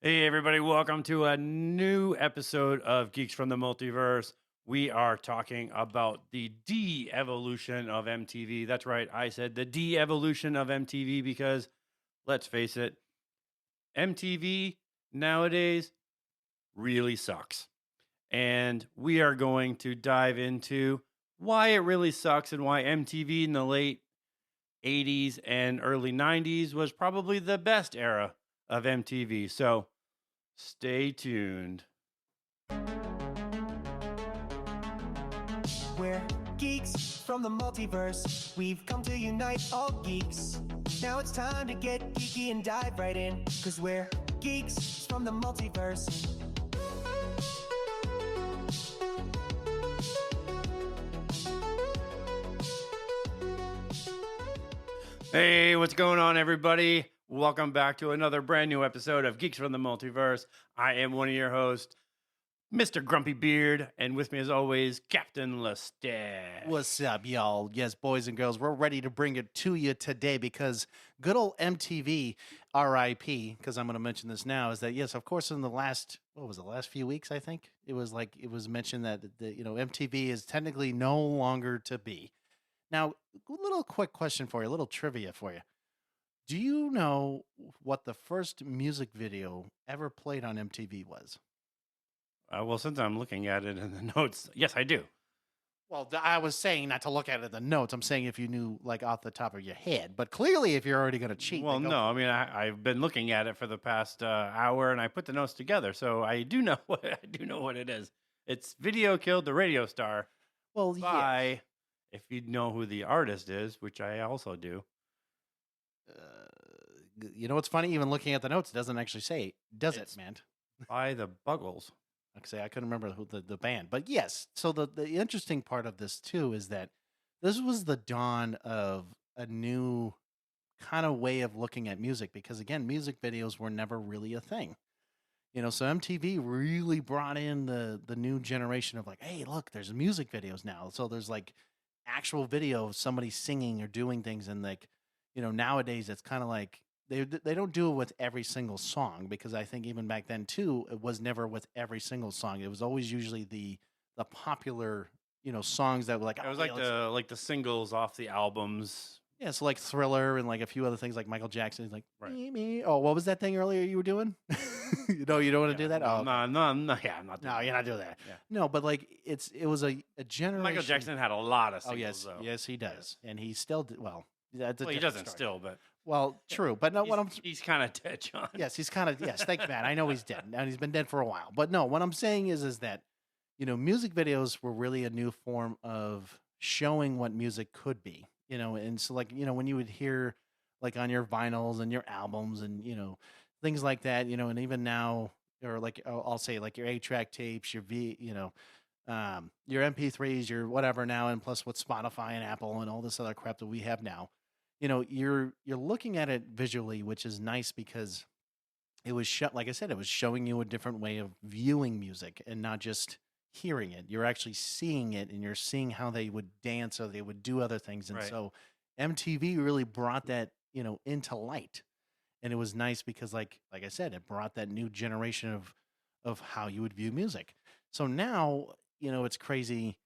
Hey, everybody, welcome to a new episode of Geeks from the Multiverse. We are talking about the de-evolution of MTV. That's right, I said the de-evolution of MTV because, let's face it, MTV nowadays really sucks. And we are going to dive into why it really sucks and why MTV in the late 80s and early 90s was probably the best era of MTV. So, stay tuned. We're geeks from the multiverse. We've come to unite all geeks. Now it's time to get geeky and dive right in, 'cause we're geeks from the multiverse. Hey, what's going on, everybody? Welcome back to another brand new episode of Geeks from the Multiverse. I am one of your hosts, Mr. Grumpy Beard, and with me, as always, Captain Lestat. What's up, y'all? Yes, boys and girls, we're ready to bring it to you today because good old MTV, RIP, because I'm going to mention this now, is that, yes, of course, in the last few weeks, I think? It was mentioned that, MTV is technically no longer to be. Now, a little quick question for you, a little trivia for you. Do you know what the first music video ever played on MTV was? Well, since I'm looking at it in the notes, yes, I do. Well, I was saying not to look at it in the notes. I'm saying if you knew, like, off the top of your head. But clearly, if you're already going to cheat. Well, no, I mean, I've been looking at it for the past hour, and I put the notes together, so I do know what it is. It's "Video Killed the Radio Star" Well, by, if you know who the artist is, which I also do. You know what's funny? Even looking at the notes, it doesn't actually say, does it, man? By the Buggles. I couldn't remember who the band. But yes, so the interesting part of this, too, is that this was the dawn of a new kind of way of looking at music. Because, again, music videos were never really a thing. So MTV really brought in the new generation of like, hey, look, there's music videos now. So there's like actual video of somebody singing or doing things. And like, nowadays it's kind of like they don't do it with every single song, because I think even back then too, it was never with every single song. It was always usually the popular, songs that were like, It was like the singles off the albums. yeah, so like Thriller and like a few other things like Michael Jackson's like, Right. Me. Oh, what was that thing earlier you were doing? You don't want to do that? No, Oh, okay. no, I'm not doing No, you're not doing that. Yeah. No, but like it was a generation. Michael Jackson had a lot of Oh singles, yes, though. yes he does, and he still did well. That's a Well, he different doesn't story. still, but Well, true, but no, he's kind of dead, John. yes, he's kind of yes. Thank you, Matt. I know he's dead, and he's been dead for a while. But no, what I'm saying is that music videos were really a new form of showing what music could be. And so like when you would hear like on your vinyls and your albums and things like that, and even now, or like I'll say like your 8-track tapes, your your MP3s, your whatever now, and plus with Spotify and Apple and all this other crap that we have now, you're looking at it visually, which is nice because it was like I said, it was showing you a different way of viewing music and not just hearing it. You're actually seeing it, and you're seeing how they would dance or they would do other things. And Right. so MTV really brought that, into light. And it was nice because like I said, it brought that new generation of how you would view music. So now, it's crazy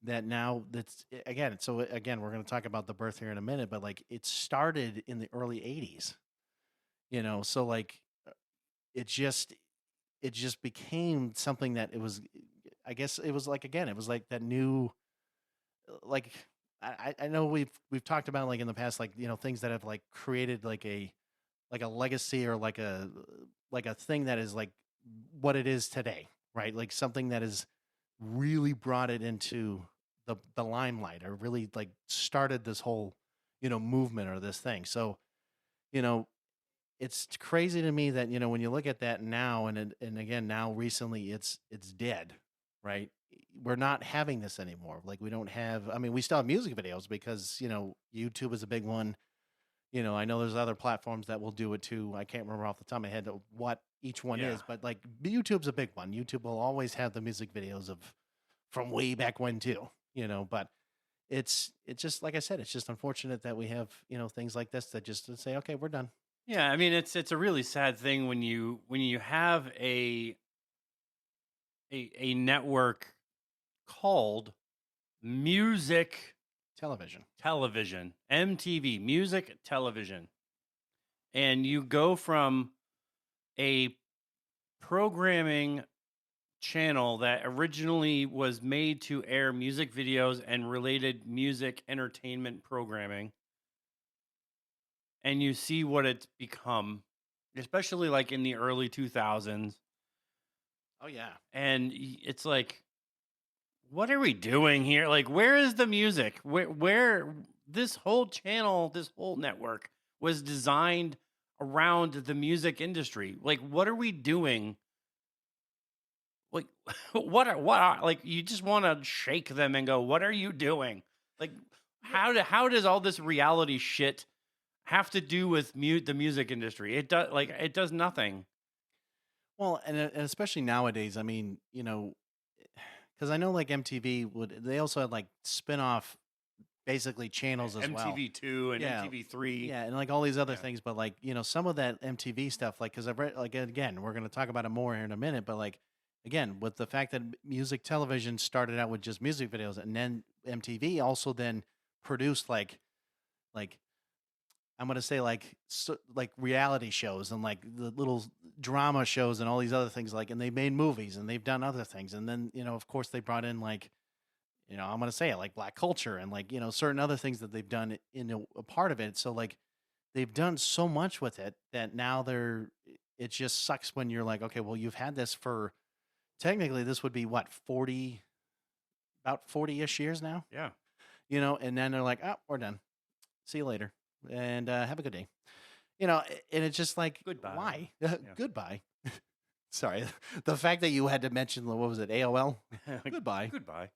that now that's again. So again, we're going to talk about the birth here in a minute, but like it started in the early 80s, so like it just became something that it was, I guess it was like, again, it was like that new, like, I know we've talked about like in the past, like, things that have like created like a legacy or like a thing that is like what it is today, right? Like something that has really brought it into the limelight, or really like started this whole, movement or this thing. So, it's crazy to me that, when you look at that now and again, now recently it's dead, right? We're not having this anymore. Like we don't have, I mean, we still have music videos because, YouTube is a big one. I know there's other platforms that will do it too. I can't remember off the top of my head what each one is, but like YouTube's a big one. YouTube will always have the music videos from way back when too, but it's just, like I said, it's just unfortunate that we have, things like this that just say, okay, we're done. Yeah, I mean it's a really sad thing when you have a network called music Television. television, MTV, music television, and you go from a programming channel that originally was made to air music videos and related music entertainment programming, and you see what it's become, especially like in the early 2000s. Oh yeah. And it's like, what are we doing here? Like, where is the music? Where this whole channel, this whole network was designed around the music industry. Like, what are we doing? Like, like, you just want to shake them and go, what are you doing? Like, how does all this reality shit have to do with the music industry? It does nothing. Well, and especially nowadays, I mean, because I know like MTV they also had like spin-off basically channels as well. MTV2 and Yeah, MTV3. yeah, and like all these other Yeah. things, but like, some of that MTV stuff, like, because I've read, like, again, we're going to talk about it more here in a minute, but like, again, with the fact that music television started out with just music videos, and then MTV also then produced like I'm gonna say like like reality shows and like the little drama shows and all these other things, like, and they made movies and they've done other things, and then of course they brought in like, I'm gonna say it, like black culture and like, certain other things that they've done in a part of it. So like they've done so much with it that now it just sucks when you're like, okay, well, you've had this for, technically this would be what, 40, about 40-ish years now, Yeah. and then they're like, oh, we're done, see you later, and have a good day, and it's just like, Goodbye. why? Yeah. Goodbye. Sorry, the fact that you had to mention what was it, AOL? Goodbye. Goodbye.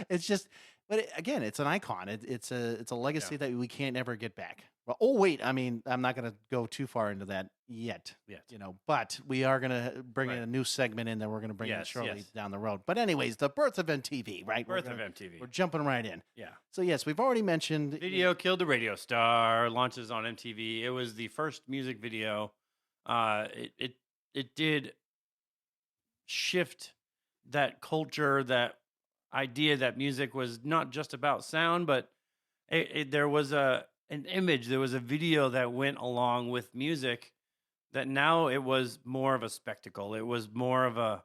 It's just, but again, it's an icon. It's a legacy Yeah. that we can't ever get back. Well, oh wait, I mean, I'm not going to go too far into that yet. Yet. But we are going to bring in Right. a new segment in that we're going to bring in Yes, shortly yes. down the road. But anyways, the birth of MTV, right? Birth of MTV. We're jumping right in. Yeah. So yes, we've already mentioned Video killed the radio star. Launches on MTV. It was the first music video. It did shift that culture, that idea that music was not just about sound, but there was an image, there was a video that went along with music. That now it was more of a spectacle. It was more of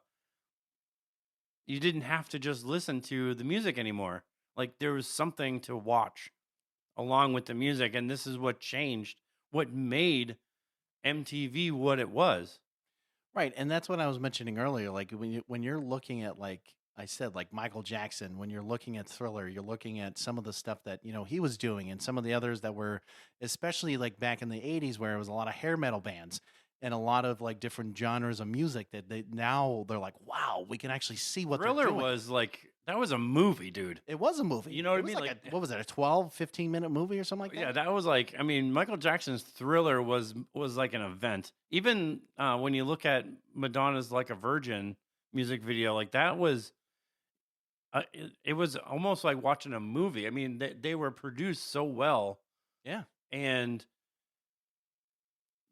you didn't have to just listen to the music anymore. Like there was something to watch along with the music, and this is what changed, what made MTV what it was. right, and that's what I was mentioning earlier. Like when you're looking at, like I said, like Michael Jackson, when you're looking at Thriller, you're looking at some of the stuff that he was doing, and some of the others that were, especially like back in the '80s, where it was a lot of hair metal bands and a lot of like different genres of music that they're like, wow, we can actually see what Thriller they're doing. was like, that was a movie, dude. It was a movie. You know what It I was mean? Like what was it, a 12, 15-minute movie or something like that? Yeah, that was like, I mean, Michael Jackson's Thriller was like an event. Even when you look at Madonna's Like a Virgin music video, like that was, it was almost like watching a movie. I mean, they were produced so well. Yeah. And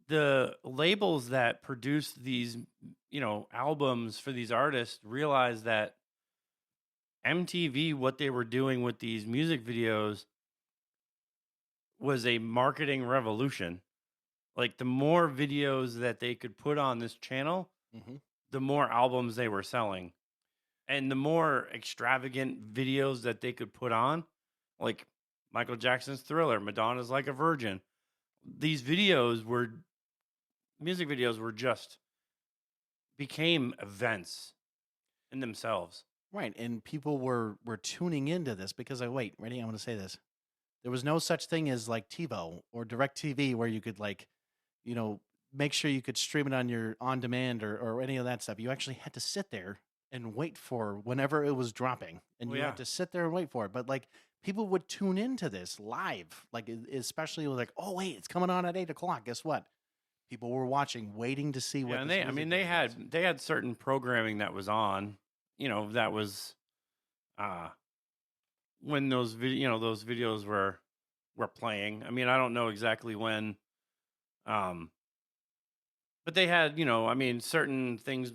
the labels that produce these, albums for these artists realized that MTV, what they were doing with these music videos was a marketing revolution. Like the more videos that they could put on this channel, Mm-hmm. the more albums they were selling. And the more extravagant videos that they could put on, like Michael Jackson's Thriller, Madonna's Like a Virgin, these music videos were just became events in themselves. Right, and people were tuning into this because wait, ready? I'm going to say this. There was no such thing as like TiVo or DirecTV where you could like, make sure you could stream it on your on demand or any of that stuff. You actually had to sit there and wait for whenever it was dropping, and Oh, you yeah. had to sit there and wait for it. But like people would tune into this live, like especially like, oh wait, it's coming on at 8 o'clock. Guess what? People were watching, waiting to see what. Yeah, and this they music video was. they had certain programming that was on, that was when those videos were playing. I mean, I don't know exactly when Um, but they had, I mean, certain things.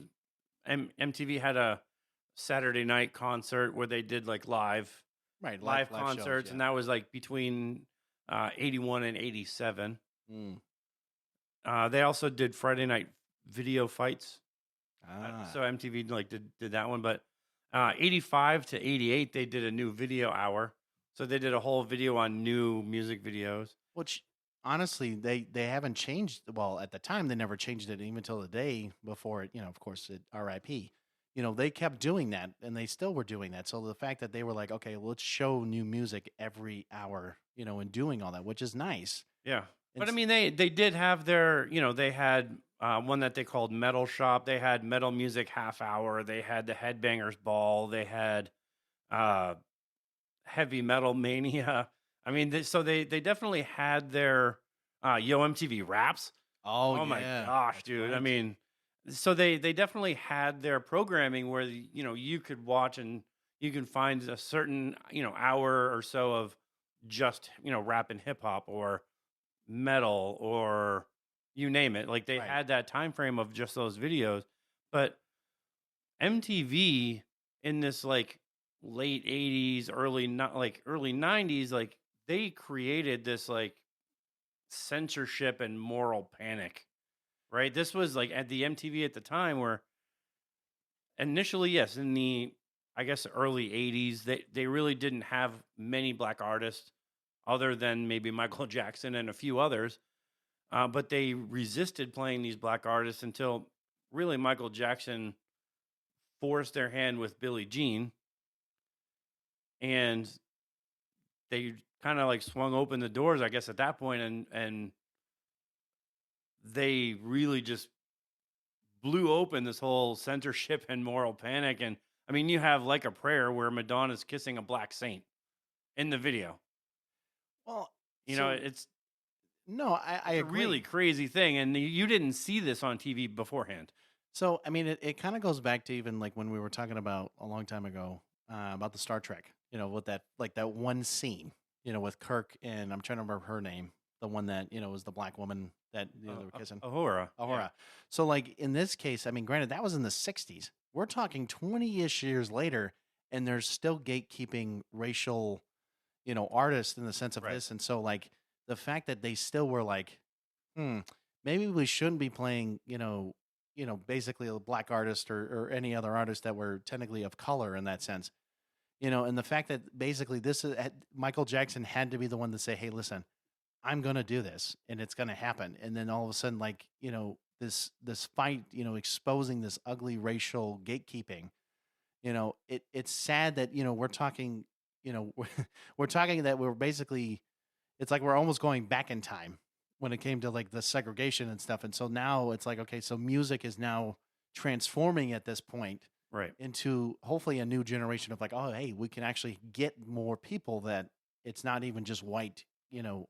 MTV had a Saturday night concert where they did like Right, live live shows, concerts, yeah. and that was like between 81 and 87. Mm. They also did Friday night video fights. Ah, So MTV like did that one, but 85 to 88 they did a new video hour. So they did a whole video on new music videos. which honestly they haven't changed. Well, at the time they never changed it even till the day before it. Of course, it RIP. They kept doing that, and they still were doing that. So the fact that they were like, okay, let's show new music every hour, and doing all that, which is nice. Yeah. And But I mean they did have their, they had one that they called Metal Shop. They had Metal Music Half Hour. They had the Headbangers Ball. They had uh Heavy Metal Mania. I mean, so they definitely had their Yo MTV Raps. oh Oh my yeah, gosh, that's dude. I right. mean, so they definitely had their programming where you could watch and you can find a certain hour or so of just rap and hip hop or metal or you name it. Like they Right. had that time frame of just those videos, but MTV in this like late 80s, early 90s, like they created this like censorship and moral panic, right? This was like at the MTV at the time where initially, yes, in the I guess early 80s, they really didn't have many black artists other than maybe Michael Jackson and a few others. But they resisted playing these black artists until really Michael Jackson forced their hand with Billie Jean, and they kind of like swung open the doors, I guess, at that point, and they really just blew open this whole censorship and moral panic. And I mean, you have Like a Prayer where Madonna's kissing a black saint in the video. Well, You know, so no, I it's a really agree. crazy thing, and you didn't see this on TV beforehand. So I mean, it kind of goes back to even like when we were talking about a long time ago about the Star Trek. With that like that one scene. With Kirk and I'm trying to remember her name, the one that was the black woman that they were kissing. Ahura, yeah. Ahura. So like in this case, I mean, granted that was in the '60s. We're talking 20-ish years later, and there's still gatekeeping racial, artists in the sense of Right. this, and so like the fact that they still were like, maybe we shouldn't be playing, basically a black artist or any other artist that were technically of color in that sense. And the fact that basically Michael Jackson had to be the one to say, "Hey, listen, I'm going to do this, and it's going to happen." And then all of a sudden, like this fight, exposing this ugly racial gatekeeping. It's sad that we're talking, we're talking that we're basically, it's like we're almost going back in time when it came to like the segregation and stuff. And so now it's like, okay, so music is now transforming at this point Right. into hopefully a new generation of like, oh, hey, we can actually get more people that it's not even just white,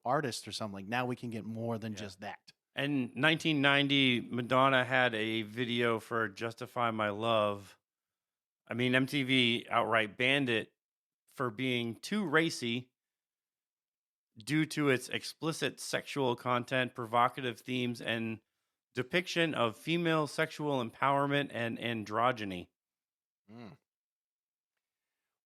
artists or something. Like now we can get more than Yeah. just that. And 1990, Madonna had a video for Justify My Love. I mean, MTV outright banned it for being too racy due to its explicit sexual content, provocative themes, and depiction of female sexual empowerment and androgyny. Mm.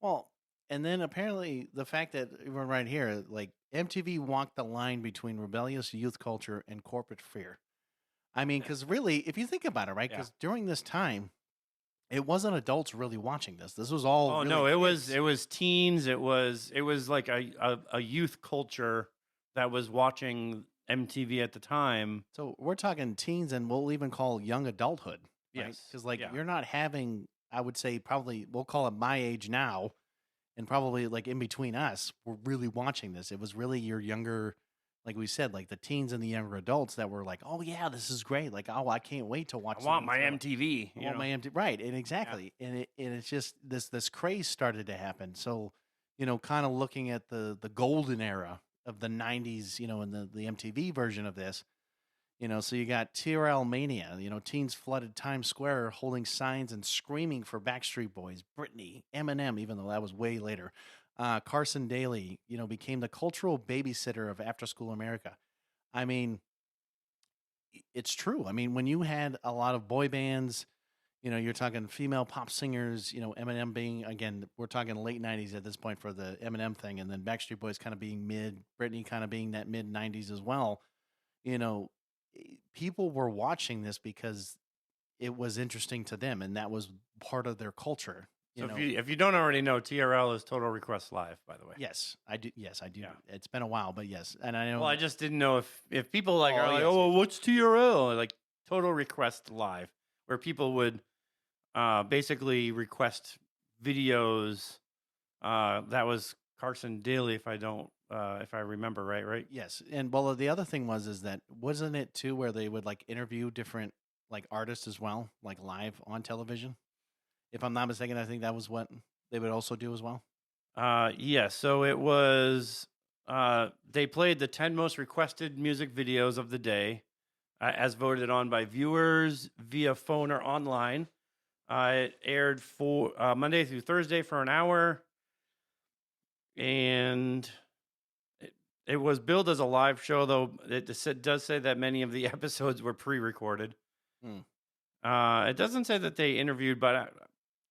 Well, and then apparently the fact that even right here, like MTV walked the line between rebellious youth culture and corporate fear. I mean, because really, if you think about it, right? Yeah. Because during this time, it wasn't adults really watching this. This was all. Oh really no, kids. it was teens. It was like a youth culture that was watching MTV at the time. So we're talking teens, and we'll even call young adulthood, right? Yes. Because like Yeah. you're not having, I would say, probably we'll call it my age now, and probably like in between us, we're really watching this. It was really your younger, like we said, like the teens and the younger adults that were like, "Oh yeah, this is great! Like, oh, I can't wait to watch. I want my something similar. MTV. I want my MTV." Right, and exactly, and it's just this craze started to happen. So, kind of looking at the golden era of the '90s, and the MTV version of this. So you got TRL mania, teens flooded Times Square holding signs and screaming for Backstreet Boys, Britney, Eminem, even though that was way later. Carson Daly, became the cultural babysitter of after school America. I mean, it's true. I mean, when you had a lot of boy bands, you're talking female pop singers, Eminem being, again, we're talking late 90s at this point for the Eminem thing, and then Backstreet Boys kind of being mid, Britney kind of being that mid 90s as well. You know, people were watching this because it was interesting to them, and that was part of their culture. So if you don't already know, TRL is Total Request Live, by the way. Yes, I do. Yes, I do. Yeah. It's been a while, but yes, and I know. Well, I just didn't know if people are like, yes, oh, well, what's TRL? Like Total Request Live, where people would basically request videos. That was Carson Daly, if I remember right. Yes, and well, the other thing is that wasn't it too where they would like interview different like artists as well, like live on television. If I'm not mistaken, I think that was what they would also do as well. Yeah. So it was. They played the 10 most requested music videos of the day, as voted on by viewers via phone or online. It aired for Monday through Thursday for an hour, and it was billed as a live show, though it does say that many of the episodes were pre-recorded. It doesn't say that they interviewed, but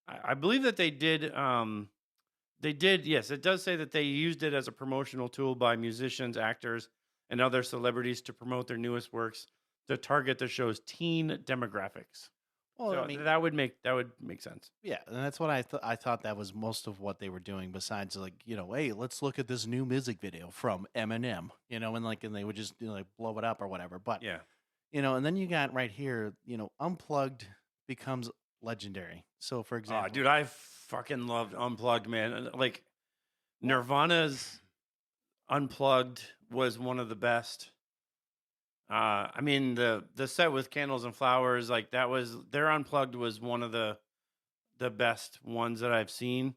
I believe that they did. They did, yes. It does say that they used it as a promotional tool by musicians, actors, and other celebrities to promote their newest works to target the show's teen demographics. Well, So I mean, that would make sense. yeah, and that's what I thought that was most of what they were doing. Besides, like, hey, let's look at this new music video from Eminem, and they would just like blow it up or whatever. But Yeah. and then you got right here, Unplugged becomes legendary. So, for example, Oh, dude, I fucking loved Unplugged, man. Like Nirvana's Unplugged was one of the best. I mean the set with Candles and Flowers, like that was their Unplugged was one of the best ones that I've seen.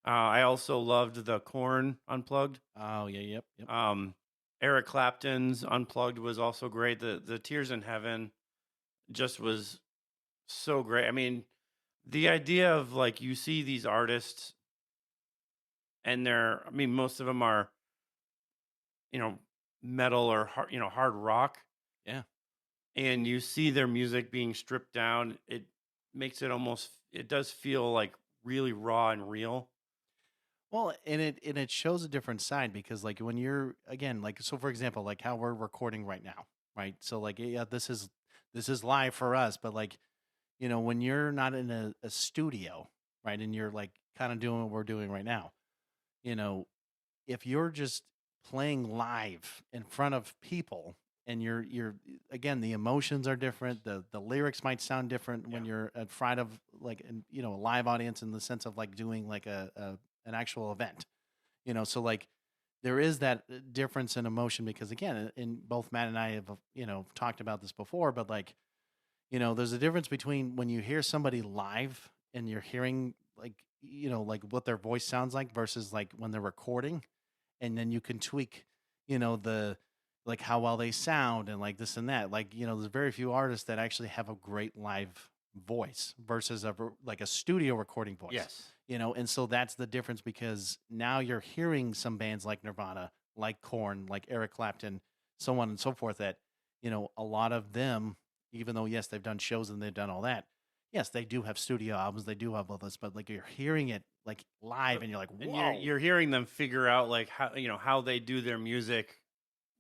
I also loved the Korn Unplugged. Oh yeah, yep. Eric Clapton's Unplugged was also great. The Tears in Heaven just was so great. I mean, the idea of like you see these artists and most of them are, metal or hard rock. Yeah. And you see their music being stripped down. It makes it does feel like really raw and real. Well, and it shows a different side because like when you're again like so for example like how we're recording right now, right? So like yeah, this is live for us, but like when you're not in a studio, right, and you're like kind of doing what we're doing right now, if you're just playing live in front of people and you're again the emotions are different, the lyrics might sound different when you're in front of like a live audience in the sense of like doing like an actual event, so like there is that difference in emotion because again in both Matt and I have talked about this before, but like there's a difference between when you hear somebody live and you're hearing like like what their voice sounds like versus like when they're recording, and then you can tweak the like how well they sound and like this and that, like there's very few artists that actually have a great live voice versus like a studio recording voice. Yes. And so that's the difference because now you're hearing some bands like Nirvana, like Korn, like Eric Clapton, so on and so forth that a lot of them, even though yes they've done shows and they've done all that, yes they do have studio albums, they do have all this, but like you're hearing it like live and you're like whoa. And you're hearing them figure out like how they do their music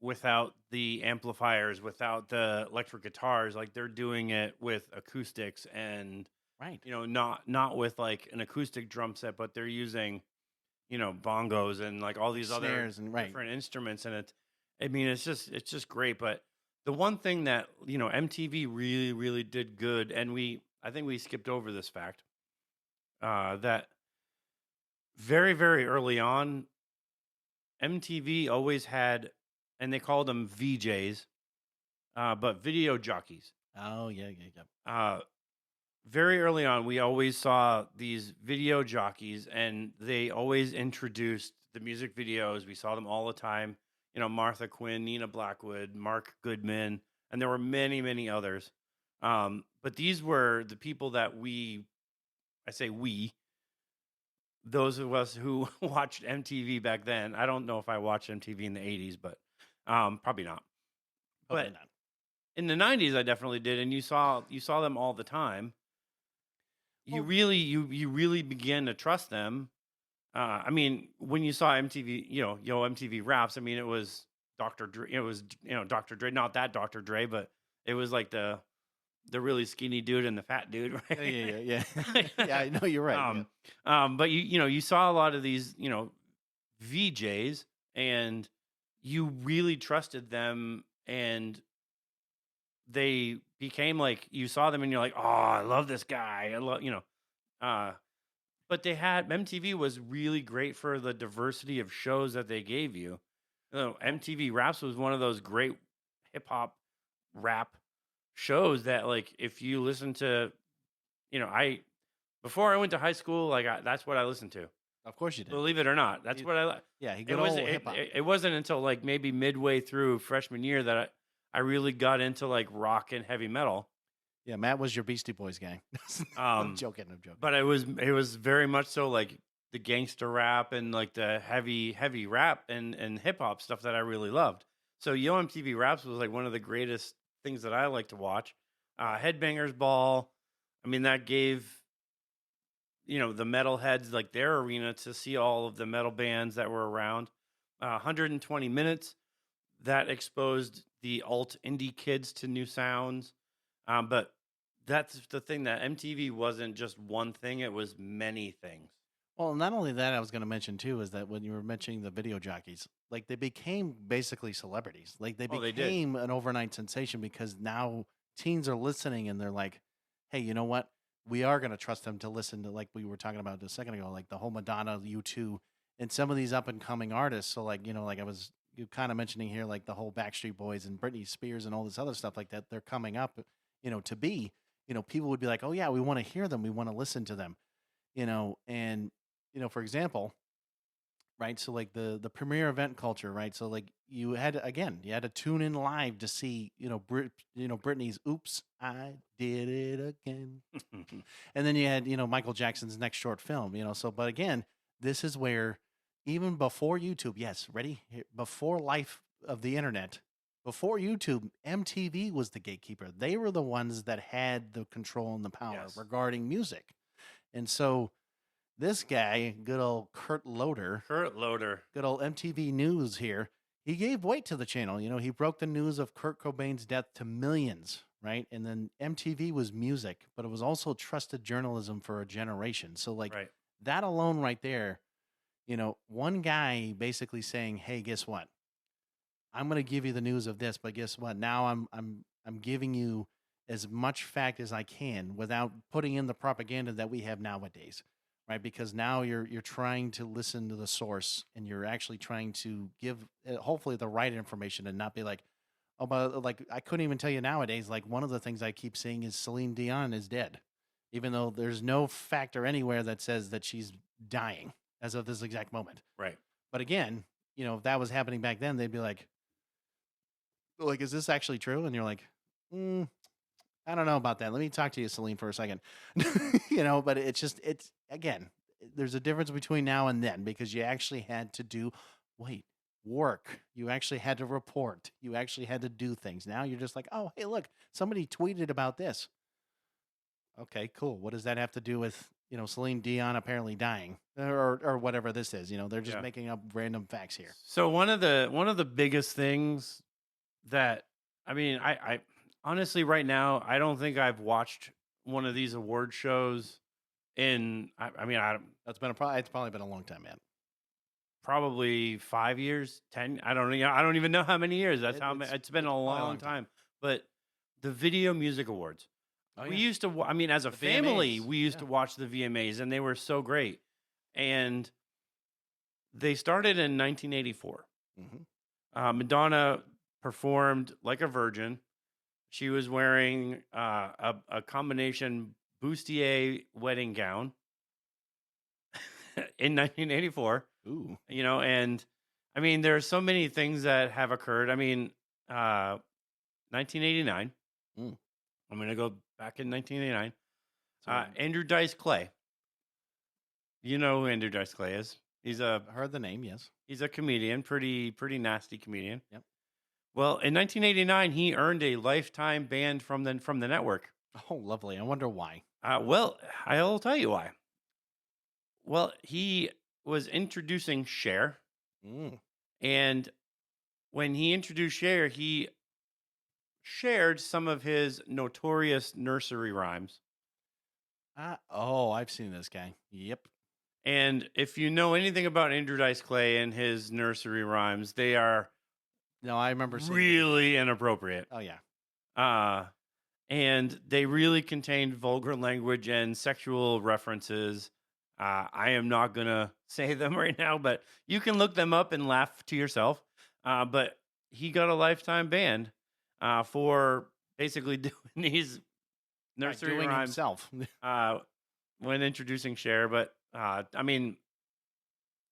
without the amplifiers, without the electric guitars. Like they're doing it with acoustics and right, not with like an acoustic drum set, but they're using bongos and like all these snares other and right. different instruments, and it's just great. But the one thing that MTV really really did good, and I think we skipped over this fact, that very very early on MTV always had, and they called them VJs, but video jockeys. Oh yeah. Very early on, we always saw these video jockeys, and they always introduced the music videos. We saw them all the time. Martha Quinn, Nina Blackwood, Mark Goodman, and there were many, many others. But these were the people that those of us who watched MTV back then. I don't know if I watched MTV in the 80s, but probably not. Probably not. in the 90s, I definitely did, and you saw them all the time. You Well, really you really began to trust them. I mean, when you saw MTV, MTV Raps, I mean, it was Dr. Dre. It was Dr. Dre, not that Dr. Dre, but it was like the really skinny dude and the fat dude, yeah, right? yeah, yeah, yeah. Yeah, I know you're right. Yeah. But you saw a lot of these VJs, and you really trusted them, and they became like, you saw them and you're like, oh, I love this guy. I love, uh, but MTV was really great for the diversity of shows that they gave you. MTV Raps was one of those great hip hop rap shows that, like, if you listen to, I before I went to high school, like, that's what I listened to. Of course you did. Believe it or not, that's You- what I like. Yeah, he It good was old it, hip hop. it, it wasn't until like maybe midway through freshman year that I really got into like rock and heavy metal. Yeah, Matt was your Beastie Boys gang. I'm joking. I'm joking. But it was very much so like the gangster rap and like the heavy rap and hip hop stuff that I really loved. So Yo MTV Raps was like one of the greatest things that I like to watch. Headbangers Ball, I mean, that gave the metalheads like their arena to see all of the metal bands that were around. 120 Minutes, that exposed the alt indie kids to new sounds. But that's the thing, that MTV wasn't just one thing, it was many things. Well, not only that, I was going to mention too is that when you were mentioning the video jockeys, like they became basically celebrities. Like they Oh, they did. became an overnight sensation because now teens are listening and they're like, "Hey, you know what? We are going to trust them to listen to, like we were talking about a second ago, like the whole Madonna, U2, and some of these up and coming artists." So like, like you kind of mentioning here, like the whole Backstreet Boys and Britney Spears and all this other stuff like that, they're coming up, to be, people would be like, "Oh yeah, we want to hear them. We want to listen to them." And for example, right? So like the premiere event culture, right? So like you had to tune in live to see, Britney's "Oops, I Did It Again," and then you had Michael Jackson's next short film, So, but again, this is where even before YouTube, yes, ready, before life of the internet. Before YouTube, MTV was the gatekeeper. They were the ones that had the control and the power Yes. regarding music. And so this guy, good old Kurt Loder, good old MTV News here, he gave weight to the channel. He broke the news of Kurt Cobain's death to millions, right? And then MTV was music, but it was also trusted journalism for a generation. So like Right. that alone right there, one guy basically saying, "Hey, guess what? I'm going to give you the news of this, but guess what? Now I'm giving you as much fact as I can without putting in the propaganda that we have nowadays." Right, because now you're trying to listen to the source and you're actually trying to give hopefully the right information and not be like, "Oh, but like I couldn't even tell you nowadays." Like one of the things I keep seeing is Celine Dion is dead, even though there's no factor anywhere that says that she's dying as of this exact moment. Right. But again, if that was happening back then, they'd be like, "Is this actually true?" And you're like, "I don't know about that. Let me talk to you, Celine, for a second." But it's again, there's a difference between now and then because you actually had to work. You actually had to report. You actually had to do things. Now you're just like, "Oh, hey, look, somebody tweeted about this." Okay, cool. What does that have to do with, Celine Dion apparently dying or whatever this is? They're just Yeah. making up random facts here. So one of the biggest things that, I mean, I honestly right now, I don't think I've watched one of these award shows in It's probably been a long time, man. probably 5 years, 10. I don't even know how many years. That's it's been a probably long time. But the Video Music Awards, Oh, we yeah. used to as a The family, VMAs, we used to watch the VMAs, and they were so great. And they started in 1984. Mhm. Madonna performed like a virgin. She was wearing a combination bustier wedding gown in 1984. Ooh. And I mean, there are so many things that have occurred. I mean, 1989. Mm. I'm going to go back in 1989. So, Andrew Dice Clay. You know who Andrew Dice Clay is. I heard the name, yes. He's a comedian, pretty nasty comedian. Yep. Well, in 1989, he earned a lifetime ban from the network. Oh, lovely. I wonder why. Well, I'll tell you why. Well, he was introducing Cher, Mm. and when he introduced Cher, he shared some of his notorious nursery rhymes. Oh, I've seen this guy. Yep. And if you know anything about Andrew Dice Clay and his nursery rhymes, they are No, I remember seeing the video. really inappropriate. Oh, yeah. Uh, and they really contained vulgar language and sexual references. I am not going to say them right now, but you can look them up and laugh to yourself. But he got a lifetime ban for basically doing these Right, nursery doing rhymes himself. uh, when introducing Cher. But I mean,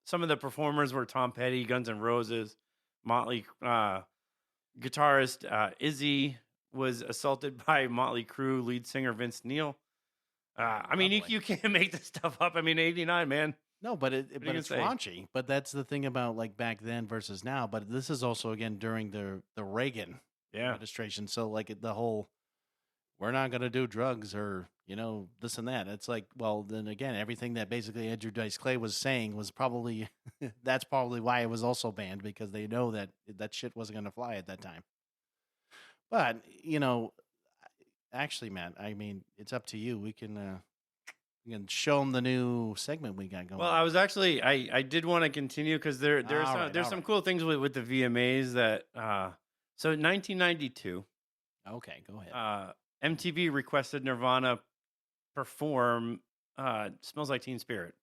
some of the performers were Tom Petty, Guns N' Roses, Motley. Guitarist Izzy was assaulted by Motley Crue lead singer Vince Neil. I mean, Lovely. you can't make this stuff up. I mean, 89, man. No, but What are you but gonna it's say? raunchy. But that's the thing about like back then versus now. But this is also again during the Reagan Yeah. administration. So like the whole we're not going to do drugs or this and that. It's like, well, then again, everything that basically Andrew Dice Clay was saying was probably that's probably why it was also banned, because they know that that shit wasn't going to fly at that time. But actually, Matt, I mean, it's up to you. We can show them the new segment we got going. Well, I was actually I did want to continue because there's All some, right, there's all some right. cool things with the VMAs that so in 1992 Okay, go ahead. MTV requested Nirvana perform Smells Like Teen Spirit,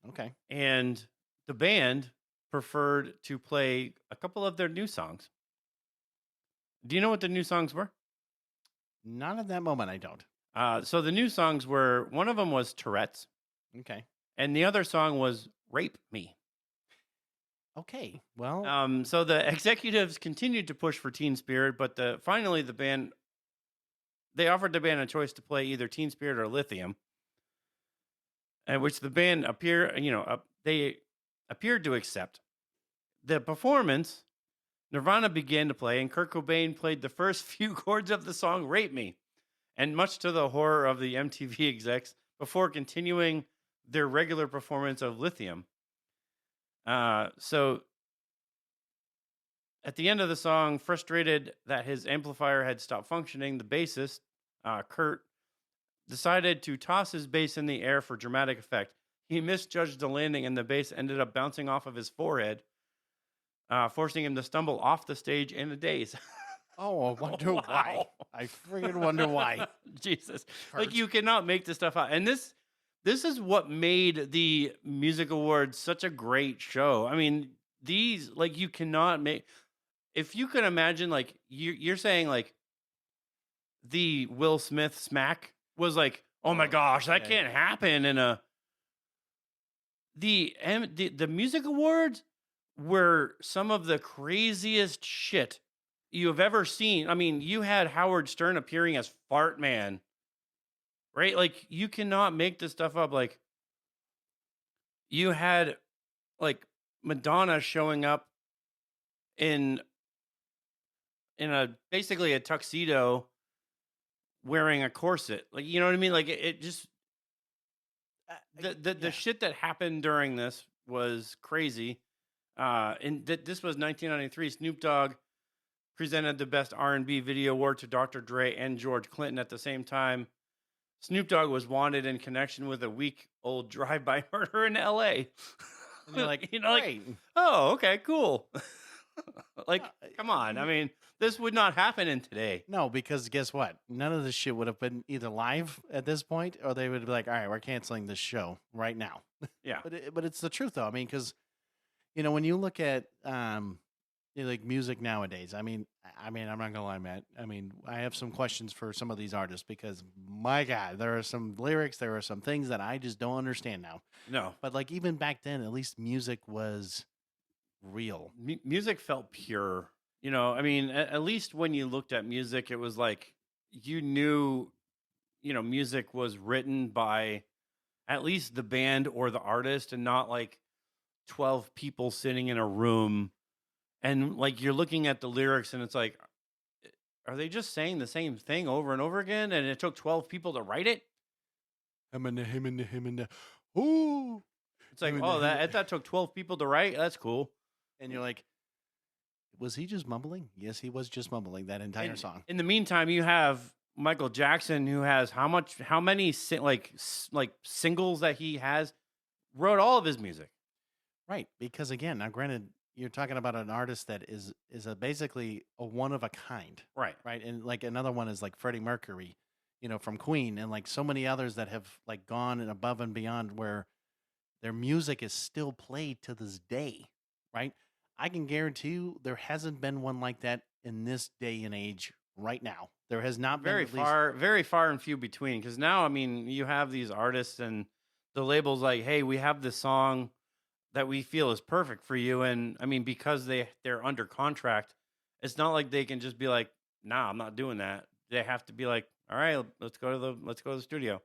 Okay. and the band preferred to play a couple of their new songs. Do you know what the new songs were? Not at that moment, I don't. So the new songs were, one of them was Tourette's, Okay. and the other song was Rape Me. Okay. Well, So the executives continued to push for Teen Spirit, but finally the band, they offered the band a choice to play either Teen Spirit or Lithium, and which the band they appeared to accept. The performance, Nirvana began to play, and Kurt Cobain played the first few chords of the song Rape Me, and much to the horror of the MTV execs, before continuing their regular performance of Lithium. So at the end of the song, frustrated that his amplifier had stopped functioning, the bassist, Kurt, decided to toss his bass in the air for dramatic effect. He misjudged the landing, and the bass ended up bouncing off of his forehead, forcing him to stumble off the stage in a daze. I wonder why. Wow. I friggin' wonder why. Jesus. Kurt. Like, you cannot make this stuff out. And this is what made the music awards such a great show. I mean, these, like, you cannot make, if you can imagine, like, you're saying like the Will Smith smack was like, oh my gosh, that yeah, can't yeah. happen in the music awards were some of the craziest shit you have ever seen. I mean, you had Howard Stern appearing as Fart Man, right? Like, you cannot make this stuff up. Like, you had like Madonna showing up in a basically a tuxedo, wearing a corset. Like, you know what I mean? Like, it just the Yeah. shit that happened during this was crazy. And this was 1993. Snoop Dogg presented the Best R&B Video Award to Dr. Dre and George Clinton at the same time. Snoop Dogg was wanted in connection with a week-old drive-by murder in L.A. And you're like, like, oh, okay, cool. Like, come on. I mean, this would not happen in today. No, because guess what? None of this shit would have been either live at this point, or they would be like, all right, we're canceling this show right now. Yeah. But it's the truth, though. I mean, because, when you look at like music nowadays, I mean, I'm not gonna lie, Matt. I mean, I have some questions for some of these artists because, my God, there are some lyrics, there are some things that I just don't understand now. No. But like even back then, at least music was real. Music felt pure. I mean, at least when you looked at music, it was like you knew, music was written by at least the band or the artist, and not like 12 people sitting in a room And like you're looking at the lyrics and it's like, are they just saying the same thing over and over again? And it took 12 people to write it? Him and him and ooh. It's like, Him and oh, him that took 12 people to write? That's cool. and you're like, was he just mumbling? Yes, he was just mumbling that entire And song. in the meantime, you have Michael Jackson, who has how many like singles that he has, wrote all of his music. Right, because again, now granted, you're talking about an artist that is basically a one of a kind, Right. right? And like another one is like Freddie Mercury, from Queen, and like so many others that have like gone and above and beyond where their music is still played to this day, right? I can guarantee you there hasn't been one like that in this day and age right now. There has not been Very far and few between. Because now, I mean, you have these artists and the labels like, hey, we have this song that we feel is perfect for you. And I mean, because they're under contract, it's not like they can just be like, nah, I'm not doing that. They have to be like, all right, let's go to the studio.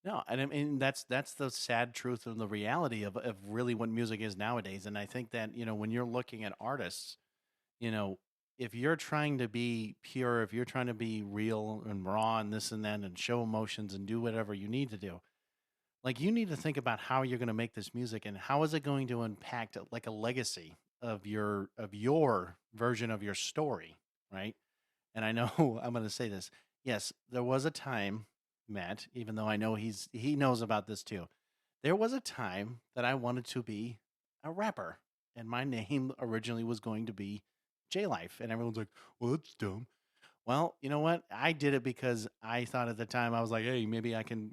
No, and I mean that's the sad truth of the reality of really what music is nowadays. And I think that, when you're looking at artists, if you're trying to be pure, if you're trying to be real and raw and this and that and show emotions and do whatever you need to do, like you need to think about how you're going to make this music and how is it going to impact like a legacy of your version of your story, right? And I know I'm going to say this. Yes, there was a time, Matt, even though I know he knows about this too. There was a time that I wanted to be a rapper, and my name originally was going to be J Life, and everyone's like, "Well, that's dumb." Well, you know what? I did it because I thought at the time I was like, "Hey, maybe I can,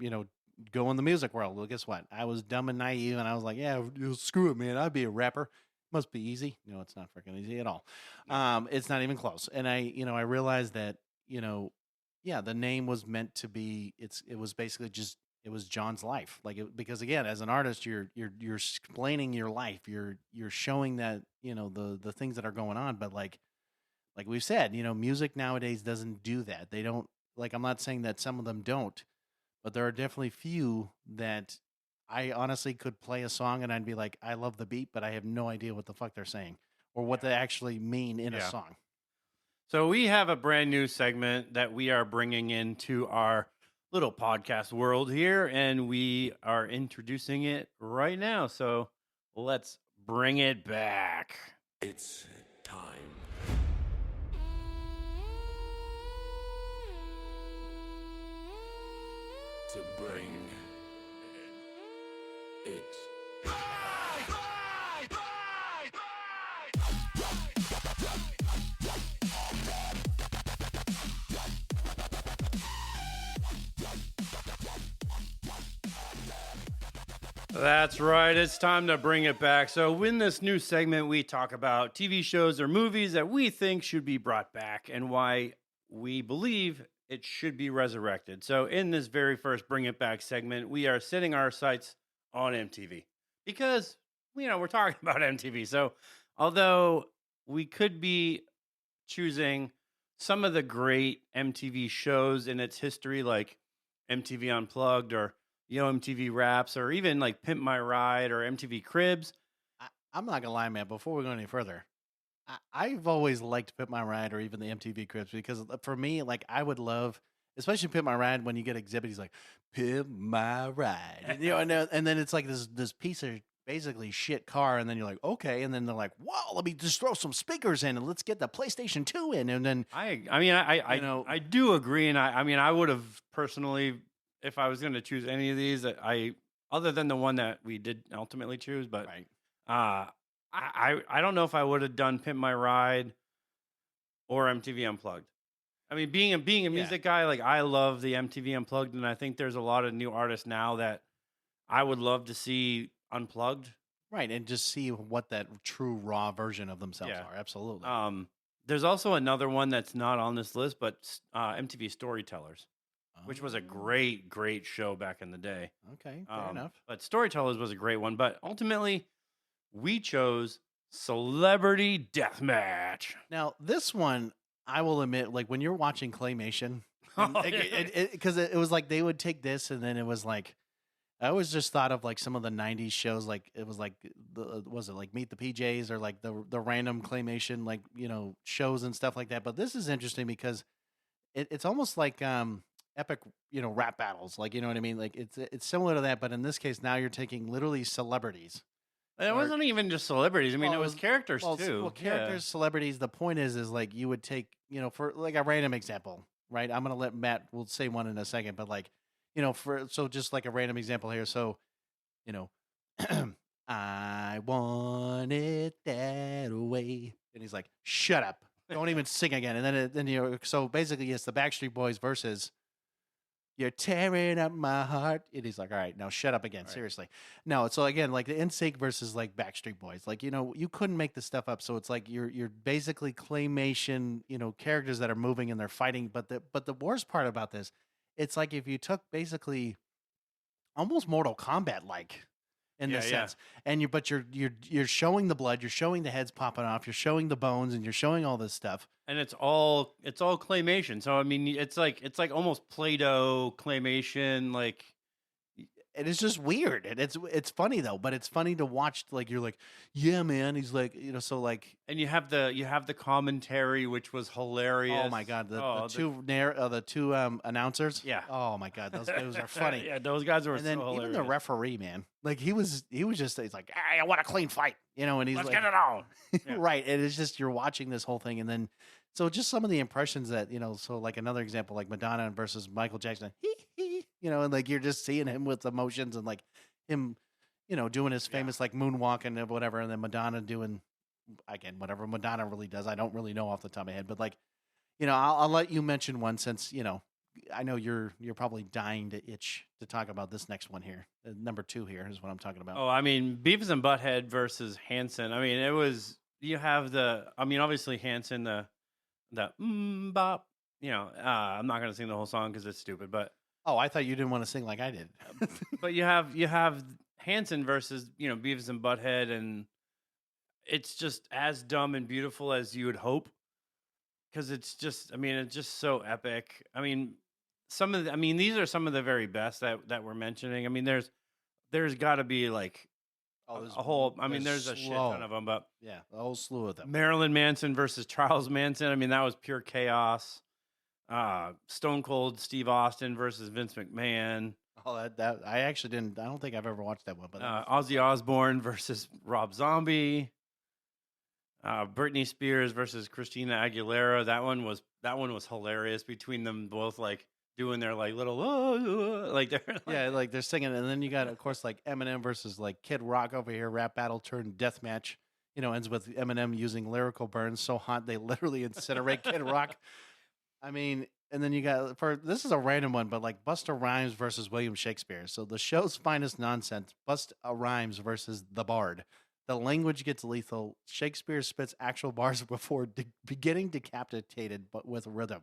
go in the music world." Well, guess what? I was dumb and naive, and I was like, "Yeah, screw it, man. I'd be a rapper. Must be easy." No, it's not freaking easy at all. It's not even close. And I realized that, yeah, the name was meant to be. It was basically just it was John's life, because again, as an artist, you're explaining your life. You're showing that the things that are going on. But like we've said, music nowadays doesn't do that. They don't like. I'm not saying that some of them don't, but there are definitely few that I honestly could play a song and I'd be like, I love the beat, but I have no idea what the fuck they're saying or what they actually mean in a Yeah. song. So we have a brand new segment that we are bringing into our little podcast world here, and we are introducing it right now. So let's bring it back. It's time. To bring it. That's right. It's time to bring it back. So, in this new segment, we talk about TV shows or movies that we think should be brought back and why we believe it should be resurrected. So, in this very first Bring It Back segment, we are setting our sights on MTV because, we're talking about MTV. So, although we could be choosing some of the great MTV shows in its history, like MTV Unplugged or MTV Raps, or even like Pimp My Ride or MTV Cribs. I'm not gonna lie, man. Before we go any further, I've always liked Pimp My Ride or even the MTV Cribs because for me, like I would love, especially Pimp My Ride when you get Exhibit. He's like Pimp My Ride, and then it's like this piece of basically shit car, and then you're like, okay, and then they're like, whoa, let me just throw some speakers in and let's get the PlayStation 2 in, and then I do agree, and I would have personally, if I was going to choose any of these, other than the one that we did ultimately choose, but right. I don't know if I would have done Pimp My Ride or MTV Unplugged. I mean, being a music guy, like I love the MTV Unplugged, and I think there's a lot of new artists now that I would love to see unplugged. Right, and just see what that true raw version of themselves are. Absolutely. There's also another one that's not on this list, but MTV Storytellers, which was a great show back in the day. Okay, fair enough. But Storytellers was a great one. But ultimately, we chose Celebrity Deathmatch. Now, this one, I will admit, like when you're watching Claymation, because it was like they would take this and then it was like, I always just thought of like some of the '90s shows, like it was like was it like Meet the PJs or like the random claymation like shows and stuff like that. But this is interesting because it's almost like epic rap battles, like you know what I mean. Like it's similar to that, but in this case now you're taking literally celebrities. And it Or wasn't even just celebrities. I mean, it was characters too. Well, characters, celebrities. The point is like you would take, for like a random example, right? I'm gonna let Matt. We'll say one in a second, but like, just like a random example here. So, you know, I want it that way, and he's like, "Shut up! Don't even sing again." And then so basically, it's the Backstreet Boys versus "You're tearing up my heart." And he's like, "All right, now shut up again." Right. Seriously. No, so again, like the NSYNC versus like Backstreet Boys. Like, you couldn't make this stuff up. So it's like you're basically claymation, characters that are moving and they're fighting. But the worst part about this, it's like if you took basically almost Mortal Kombat like in this sense. And you're showing the blood, you're showing the heads popping off, you're showing the bones, and you're showing all this stuff. And it's all claymation. So I mean, it's like almost Play-Doh claymation. Like, And it's just weird. And it's funny though, but it's funny to watch. Like you're like, yeah, man. He's like, so like, and you have the commentary, which was hilarious. oh my god, the two announcers. Yeah. Oh my god, those guys are funny. Yeah, those guys were And then so hilarious. even the referee, man, like he was just he's like, hey, I want a clean fight, and he's Let's like, get it on. Yeah. right. And it's just you're watching this whole thing, and then so just some of the impressions that so like another example, like Madonna versus Michael Jackson, and like you're just seeing him with emotions and like him, doing his famous like moonwalk and whatever, and then Madonna doing again whatever Madonna really does. I don't really know off the top of my head, but like, I'll let you mention one since I know you're probably dying to itch to talk about this next one here. Number 2 here is what I'm talking about. Oh, I mean, Beavis and Butthead versus Hanson. I mean, it was obviously Hanson the bop. I'm not gonna sing the whole song because it's stupid, but. Oh, I thought you didn't want to sing like I did. But you have Hanson versus Beavis and Butthead, and it's just as dumb and beautiful as you would hope, because it's just so epic. I mean, these are some of the very best that we're mentioning. I mean, there's got to be like a whole. I mean, there's a shit ton of them, but yeah, a whole slew of them. Marilyn Manson versus Charles Manson. I mean, that was pure chaos. Stone Cold Steve Austin versus Vince McMahon. Oh, that I actually didn't. I don't think I've ever watched that one. But Ozzy Osbourne versus Rob Zombie. Britney Spears versus Christina Aguilera. That one was hilarious between them both, like doing their like little like they're like, like they're singing, and then you got of course like Eminem versus like Kid Rock over here, rap battle turned death match. Ends with Eminem using lyrical burns so hot they literally incinerate Kid Rock. I mean, and then you got this is a random one, but like Busta Rhymes versus William Shakespeare. So the show's finest nonsense, Busta Rhymes versus the Bard. The language gets lethal. Shakespeare spits actual bars before beginning decapitated, but with rhythm.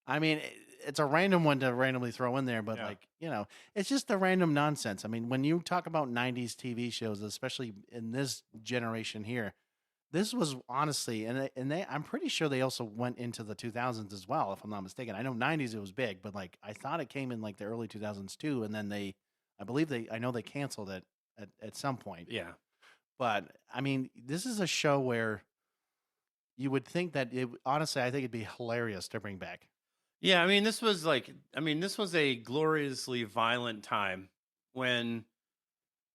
I mean, it's a random one to randomly throw in there, but it's just the random nonsense. I mean, when you talk about 90s TV shows, especially in this generation here, this was honestly, and I'm pretty sure they also went into the 2000s as well, if I'm not mistaken. I know 90s it was big, but like I thought it came in like the early 2000s too, and then I know they canceled it at some point. Yeah. But I mean, this is a show where you would think that honestly, I think it'd be hilarious to bring back. Yeah, I mean, this was a gloriously violent time when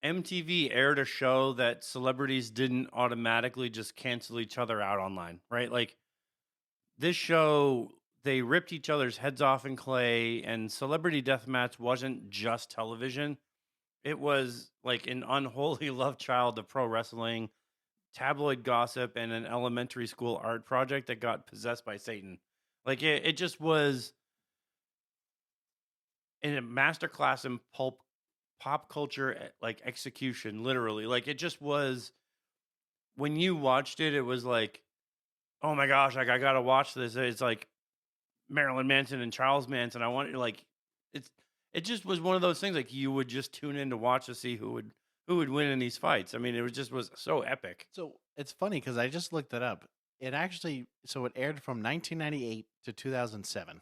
MTV aired a show that celebrities didn't automatically just cancel each other out online, right? Like this show, they ripped each other's heads off in clay, and Celebrity Deathmatch wasn't just television. It was like an unholy love child of pro wrestling, tabloid gossip, and an elementary school art project that got possessed by Satan. Like it just was in a masterclass in pop culture, like execution, literally. Like it just was, when you watched it, it was like, oh my gosh, like I gotta watch this. It's like Marilyn Manson and Charles Manson. I want like it just was one of those things like you would just tune in to watch to see who would win in these fights. I mean, it was so epic. So it's funny because I just looked it up. It aired from 1998 to 2007.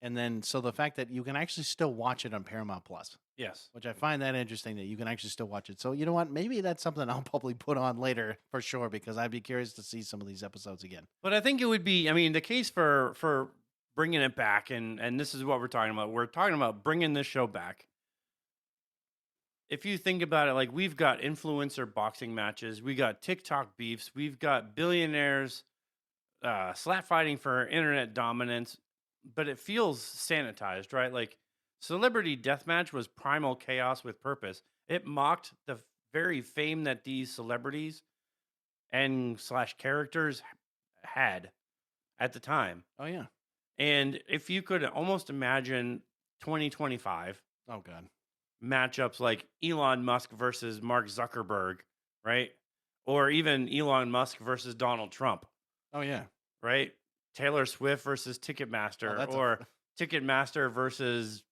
And then, so the fact that you can actually still watch it on Paramount Plus, Yes. which I find that interesting that you can actually still watch it. So, you know what? Maybe that's something I'll probably put on later for sure, because I'd be curious to see some of these episodes again. But I think it would be, I mean, the case for bringing it back, and this is what we're talking about. We're talking about bringing this show back. If you think about it, like we've got influencer boxing matches, we got TikTok beefs, we've got billionaires slap fighting for internet dominance, but it feels sanitized, right? Like Celebrity Deathmatch was primal chaos with purpose. It mocked the very fame that these celebrities and slash characters had at the time. Oh, yeah. And if you could almost imagine 2025 Oh, God. matchups like Elon Musk versus Mark Zuckerberg, right? Or even Elon Musk versus Donald Trump, Oh, yeah. right? Taylor Swift versus Ticketmaster, that's or Ticketmaster versus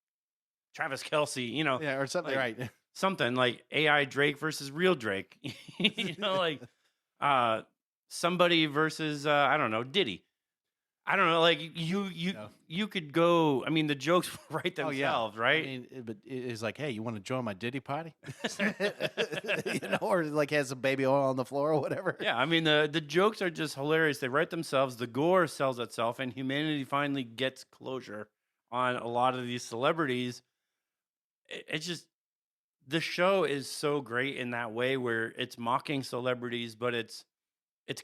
Travis Kelsey, you know, Yeah, or something, like, right. something like AI Drake versus real Drake, you know, like somebody versus I don't know, Diddy. I don't know, like you could go. I mean, the jokes write Oh, yeah. themselves, right? I mean, but it's like, hey, you want to join my Diddy party? You know, or like has some baby oil on the floor or whatever. Yeah, I mean the jokes are just hilarious. They write themselves. The gore sells itself, and humanity finally gets closure on a lot of these celebrities. It's just the show is so great in that way, where it's mocking celebrities, but it's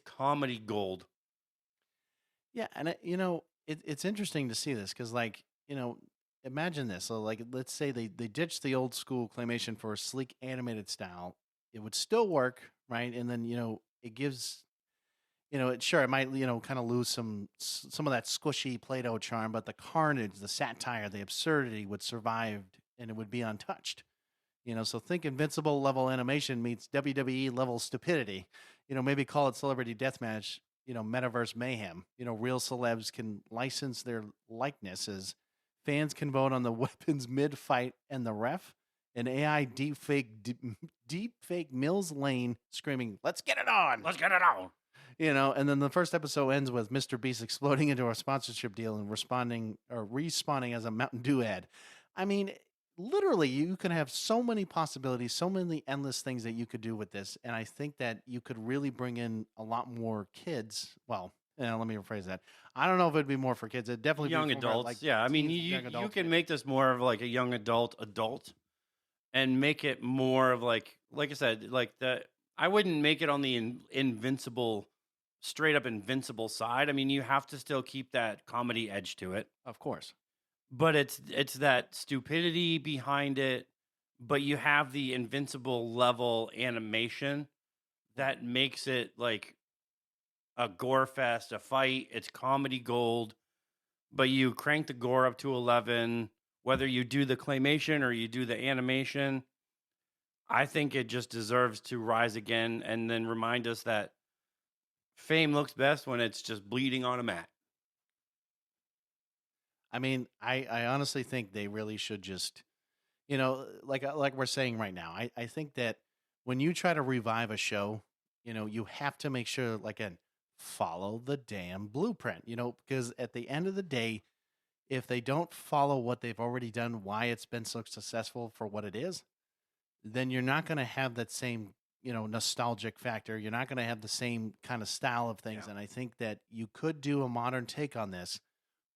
comedy gold. Yeah, and you know, it's interesting to see this because, like, you know, imagine this. So, like, let's say they ditch the old school claymation for a sleek animated style. It would still work, right? And then, you know, it gives, you know, it might, you know, kind of lose some of that squishy Play-Doh charm, but the carnage, the satire, the absurdity would survive, and it would be untouched. You know, so think Invincible level animation meets WWE level stupidity. You know, maybe call it Celebrity Deathmatch, you know, Metaverse Mayhem. You know, real celebs can license their likenesses. Fans can vote on the weapons mid fight and the ref. An AI deepfake Mills Lane screaming, "Let's get it on! Let's get it on." You know, and then the first episode ends with Mr. Beast exploding into a sponsorship deal and respawning as a Mountain Dew ad. I mean, literally, you can have so many possibilities, so many endless things that you could do with this. And I think that you could really bring in a lot more kids. Well, let me rephrase that. I don't know if it'd be more for kids. It'd definitely Young be for adults. like Yeah, I mean, teens, you young adults. can make this more of like a young adult, and make it more of like I said, like I wouldn't make it on the invincible, straight up invincible side. I mean, you have to still keep that comedy edge to it, Of course. but it's that stupidity behind it. But you have the invincible level animation that makes it like a gore fest, a fight. It's comedy gold, but you crank the gore up to 11. Whether you do the claymation or you do the animation, I think it just deserves to rise again, and then remind us that fame looks best when it's just bleeding on a mat. I mean, I honestly think they really should just, you know, like we're saying right now. I think that when you try to revive a show, you know, you have to make sure, like, and follow the damn blueprint, you know, because at the end of the day, if they don't follow what they've already done, why it's been so successful for what it is, then you're not going to have that same, you know, nostalgic factor. You're not going to have the same kind of style of things. Yeah. And I think that you could do a modern take on this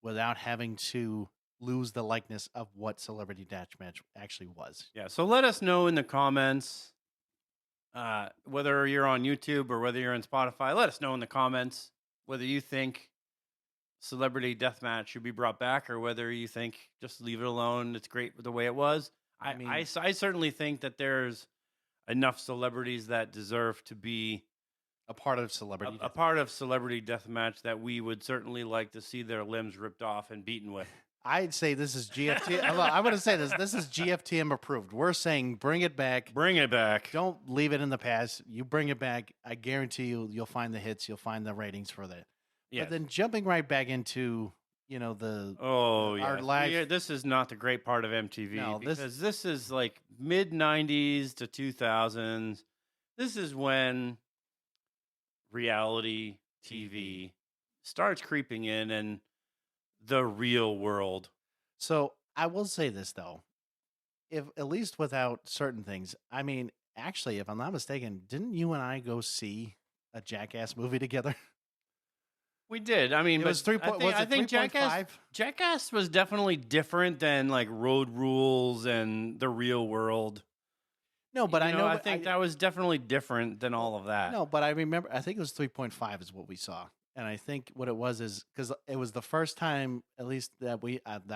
without having to lose the likeness of what Celebrity Deathmatch actually was. Yeah, so let us know in the comments, whether you're on YouTube or whether you're on Spotify. Let us know in the comments whether you think Celebrity Deathmatch should be brought back, or whether you think just leave it alone. It's great the way it was. I certainly think that there's enough celebrities that deserve to be A part of Celebrity a part of Celebrity Deathmatch that we would certainly like to see their limbs ripped off and beaten with. I'd say this is GFT. I'm going to say this. This is GFTM approved. We're saying bring it back. Bring it back. Don't leave it in the past. You bring it back. I guarantee you'll find the hits. You'll find the ratings for that. Yes. But then jumping right back into, you know, our live. Yeah, this is not the great part of MTV, No, because this is like mid 90s to 2000s. This is when reality TV starts creeping in, and the real world So I will say this though, if at least without certain things, I mean, actually, if I'm not mistaken, didn't you and I go see a Jackass movie together? We did. I mean, It but was 3. Was I it think 3.5? Jackass was definitely different than like Road Rules and the Real World. No, but I know. I think that was definitely different than all of that. No, but I remember. I think it was 3.5 is what we saw, and I think what it was is because it was the first time, at least that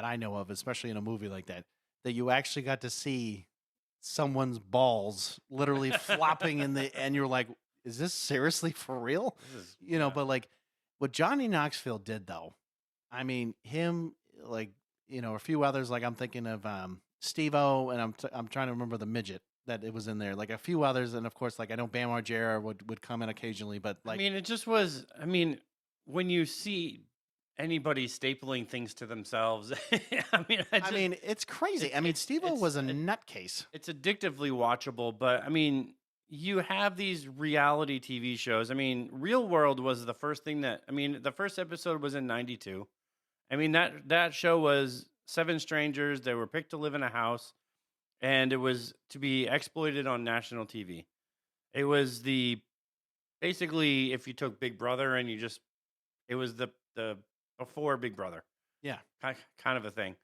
I know of, especially in a movie like that, that you actually got to see someone's balls literally flopping in the, and you're like, is this seriously for real? But like what Johnny Knoxville did though, I mean, him, like, a few others, like I'm thinking of Steve-O, and I'm trying to remember the midget that it was in there, like a few others, and of course, like I know Bam Margera would come in occasionally, but like, I mean, it just was. I mean, when you see anybody stapling things to themselves, I mean, it's crazy. I mean, Steve-O was a nutcase. It's addictively watchable, but I mean, you have these reality TV shows. I mean, Real World was the first thing that. I mean, the first episode was in '92. I mean, that show was 7 strangers. They were picked to live in a house, and it was to be exploited on national TV. It was basically if you took Big Brother and it was the before Big Brother. Yeah, kind of a thing.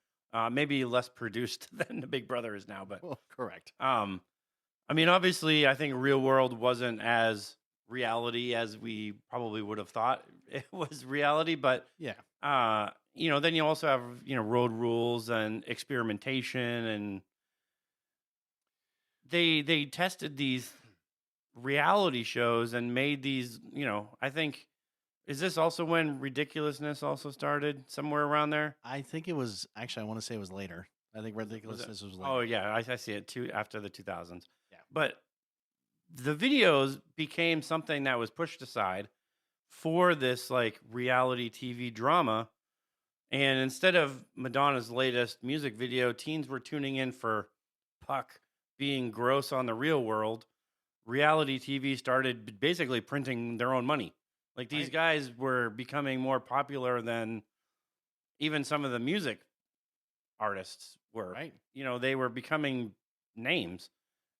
Maybe less produced than the Big Brother is now, but correct. I mean, obviously, I think Real World wasn't as reality as we probably would have thought it was reality, but yeah. Then you also have Road Rules and experimentation, and they tested these reality shows and made these. I think, is this also when Ridiculousness also started somewhere around there? I think it was actually. I want to say it was later. I think Ridiculousness was later. Oh yeah, I see it too after the 2000s. Yeah, but the videos became something that was pushed aside for this like reality TV drama. And instead of Madonna's latest music video, teens were tuning in for Puck being gross on the Real World. Reality TV started basically printing their own money. Like these guys were becoming more popular than even some of the music artists were. Right. They were becoming names.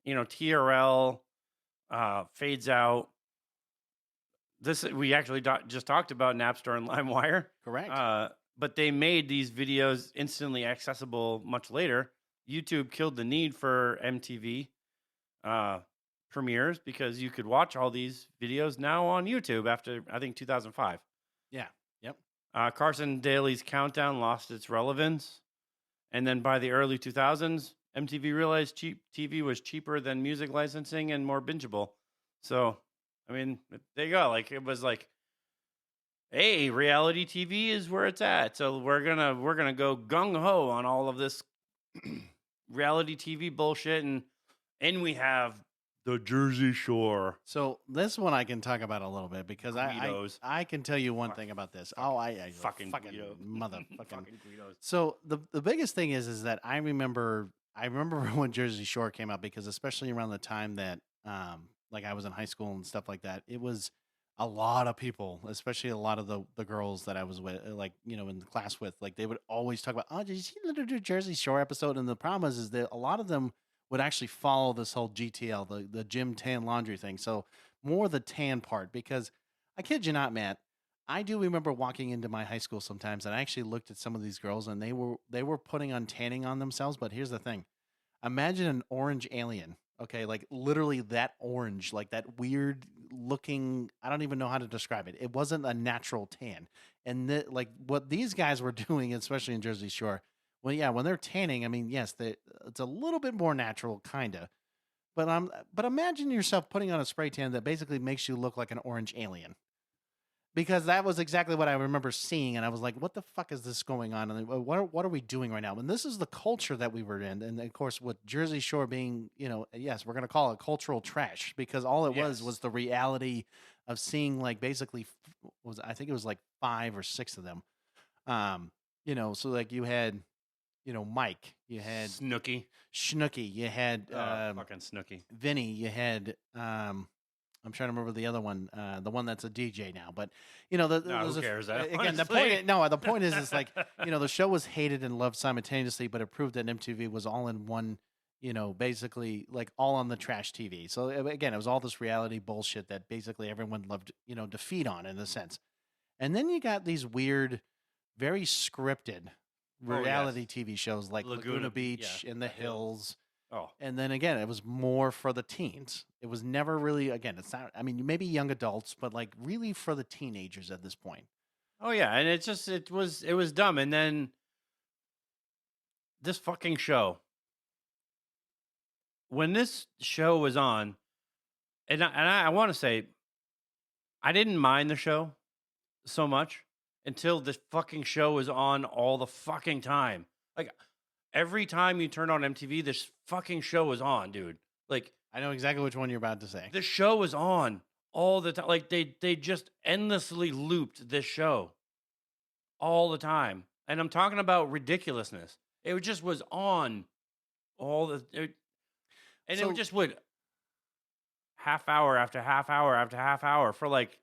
TRL, Fades Out. This we actually just talked about Napster and LimeWire. Correct. But they made these videos instantly accessible much later. YouTube killed the need for MTV premieres because you could watch all these videos now on YouTube after, I think, 2005. Yeah. Yep. Carson Daly's Countdown lost its relevance. And then by the early 2000s, MTV realized cheap TV was cheaper than music licensing and more bingeable. So, I mean, there you go. Like it was like, hey, reality TV is where it's at. So we're gonna go gung ho on all of this reality TV bullshit, and we have the Jersey Shore. So this one I can talk about a little bit because I can tell you one thing about this. I fucking motherfucking. Fucking Guidos. So the biggest thing is that I remember when Jersey Shore came out, because especially around the time that like I was in high school and stuff like that, it was a lot of people, especially a lot of the girls that I was with, like, in the class with, like they would always talk about, oh, did you see the Jersey Shore episode? And the problem is that a lot of them would actually follow this whole GTL, the gym tan laundry thing. So more the tan part, because I kid you not, Matt, I do remember walking into my high school sometimes and I actually looked at some of these girls and they were putting on tanning on themselves. But here's the thing. Imagine an orange alien. Okay, like literally that orange, like that weird looking, I don't even know how to describe it. It wasn't a natural tan. And like what these guys were doing, especially in Jersey Shore, well, yeah, when they're tanning, I mean, yes, it's a little bit more natural, kind of. But imagine yourself putting on a spray tan that basically makes you look like an orange alien. Because that was exactly what I remember seeing, and I was like, "What the fuck is this going on? And what are we doing right now?" And this is the culture that we were in, and of course, with Jersey Shore being, yes, we're gonna call it cultural trash, because all it was the reality of seeing, like, basically I think it was like 5 or 6 of them, so like you had, Mike, you had Snooki, you had fucking Snooki, Vinny, you had I'm trying to remember the other one, the one that's a DJ now. But you know, No, who cares? Again, the point. No, the point is like you know, the show was hated and loved simultaneously, but it proved that MTV was all in one. You know, basically like all on the trash TV. So again, it was all this reality bullshit that basically everyone loved. You know, to feed on in a sense. And then you got these weird, very scripted reality TV shows like Laguna Beach and The Hills. Oh, And then again, it was more for the teens. It was never really, again, it's not, I mean, maybe young adults, but like really for the teenagers at this point. oh yeah, and it was dumb. And then this fucking show, when this show was on, and I want to say, I didn't mind the show so much until this fucking show was on all the fucking time. Like every time you turn on MTV, this fucking show was on, dude. Like I know exactly which one you're about to say. the show was on all the time. Like they just endlessly looped this show all the time. And I'm talking about Ridiculousness. It just was on all the and So- it just would half hour after half hour after half hour for like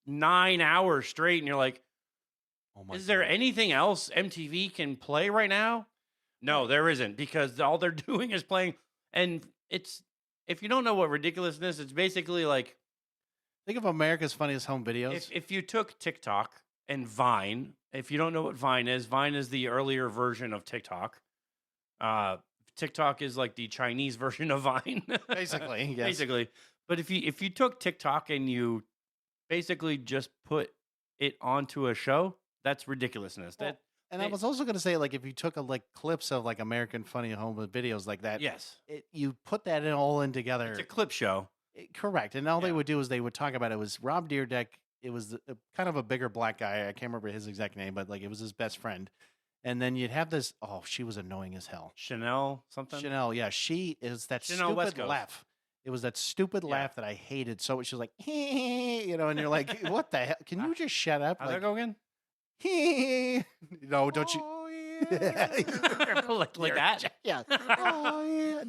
9 hours straight, and you're like, Oh my is there God. anything else MTV can play right now? No, there isn't, because all they're doing is playing. And it's, if you don't know what Ridiculousness, it's basically like Think of America's Funniest Home Videos. if you took TikTok and Vine. If you don't know what Vine is the earlier version of TikTok. TikTok is like the Chinese version of Vine, Basically, yes. Basically, but if you took TikTok and you basically just put it onto a show, that's Ridiculousness. Well, That And I was also going to say, like, if you took like clips of like American Funny Home Videos like that, yes, you put that in all in together. it's a clip show. Correct. And all they Yeah. would do is they would talk about it was Rob Dyrdek. It was kind of a bigger black guy. I can't remember his exact name, but like it was his best friend. And then you'd have this. Oh, she was annoying as hell. Chanel something. Chanel, yeah, she is that Chanel West stupid Coast. laugh. It was that stupid Yeah. laugh that I hated. So she was like, you know, and you're like, what the hell? Can you just shut up? How'd that go again? No, don't you? like that? Yeah. Oh, yeah.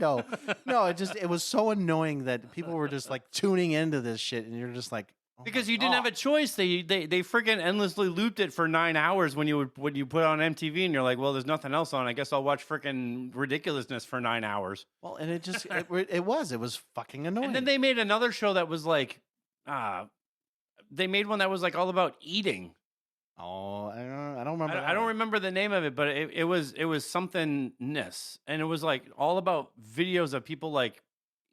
No. It was so annoying that people were just like tuning into this shit, and you're just like, oh Because my you didn't have a God. choice. They freaking endlessly looped it for 9 hours when you put on MTV, and you're like, well, there's nothing else on. I guess I'll watch freaking Ridiculousness for 9 hours. Well, and it just it was fucking annoying. And then they made another show that was like, they made one that was like all about eating. I don't remember. I don't remember the name of it, but it was something-ness, and it was like all about videos of people like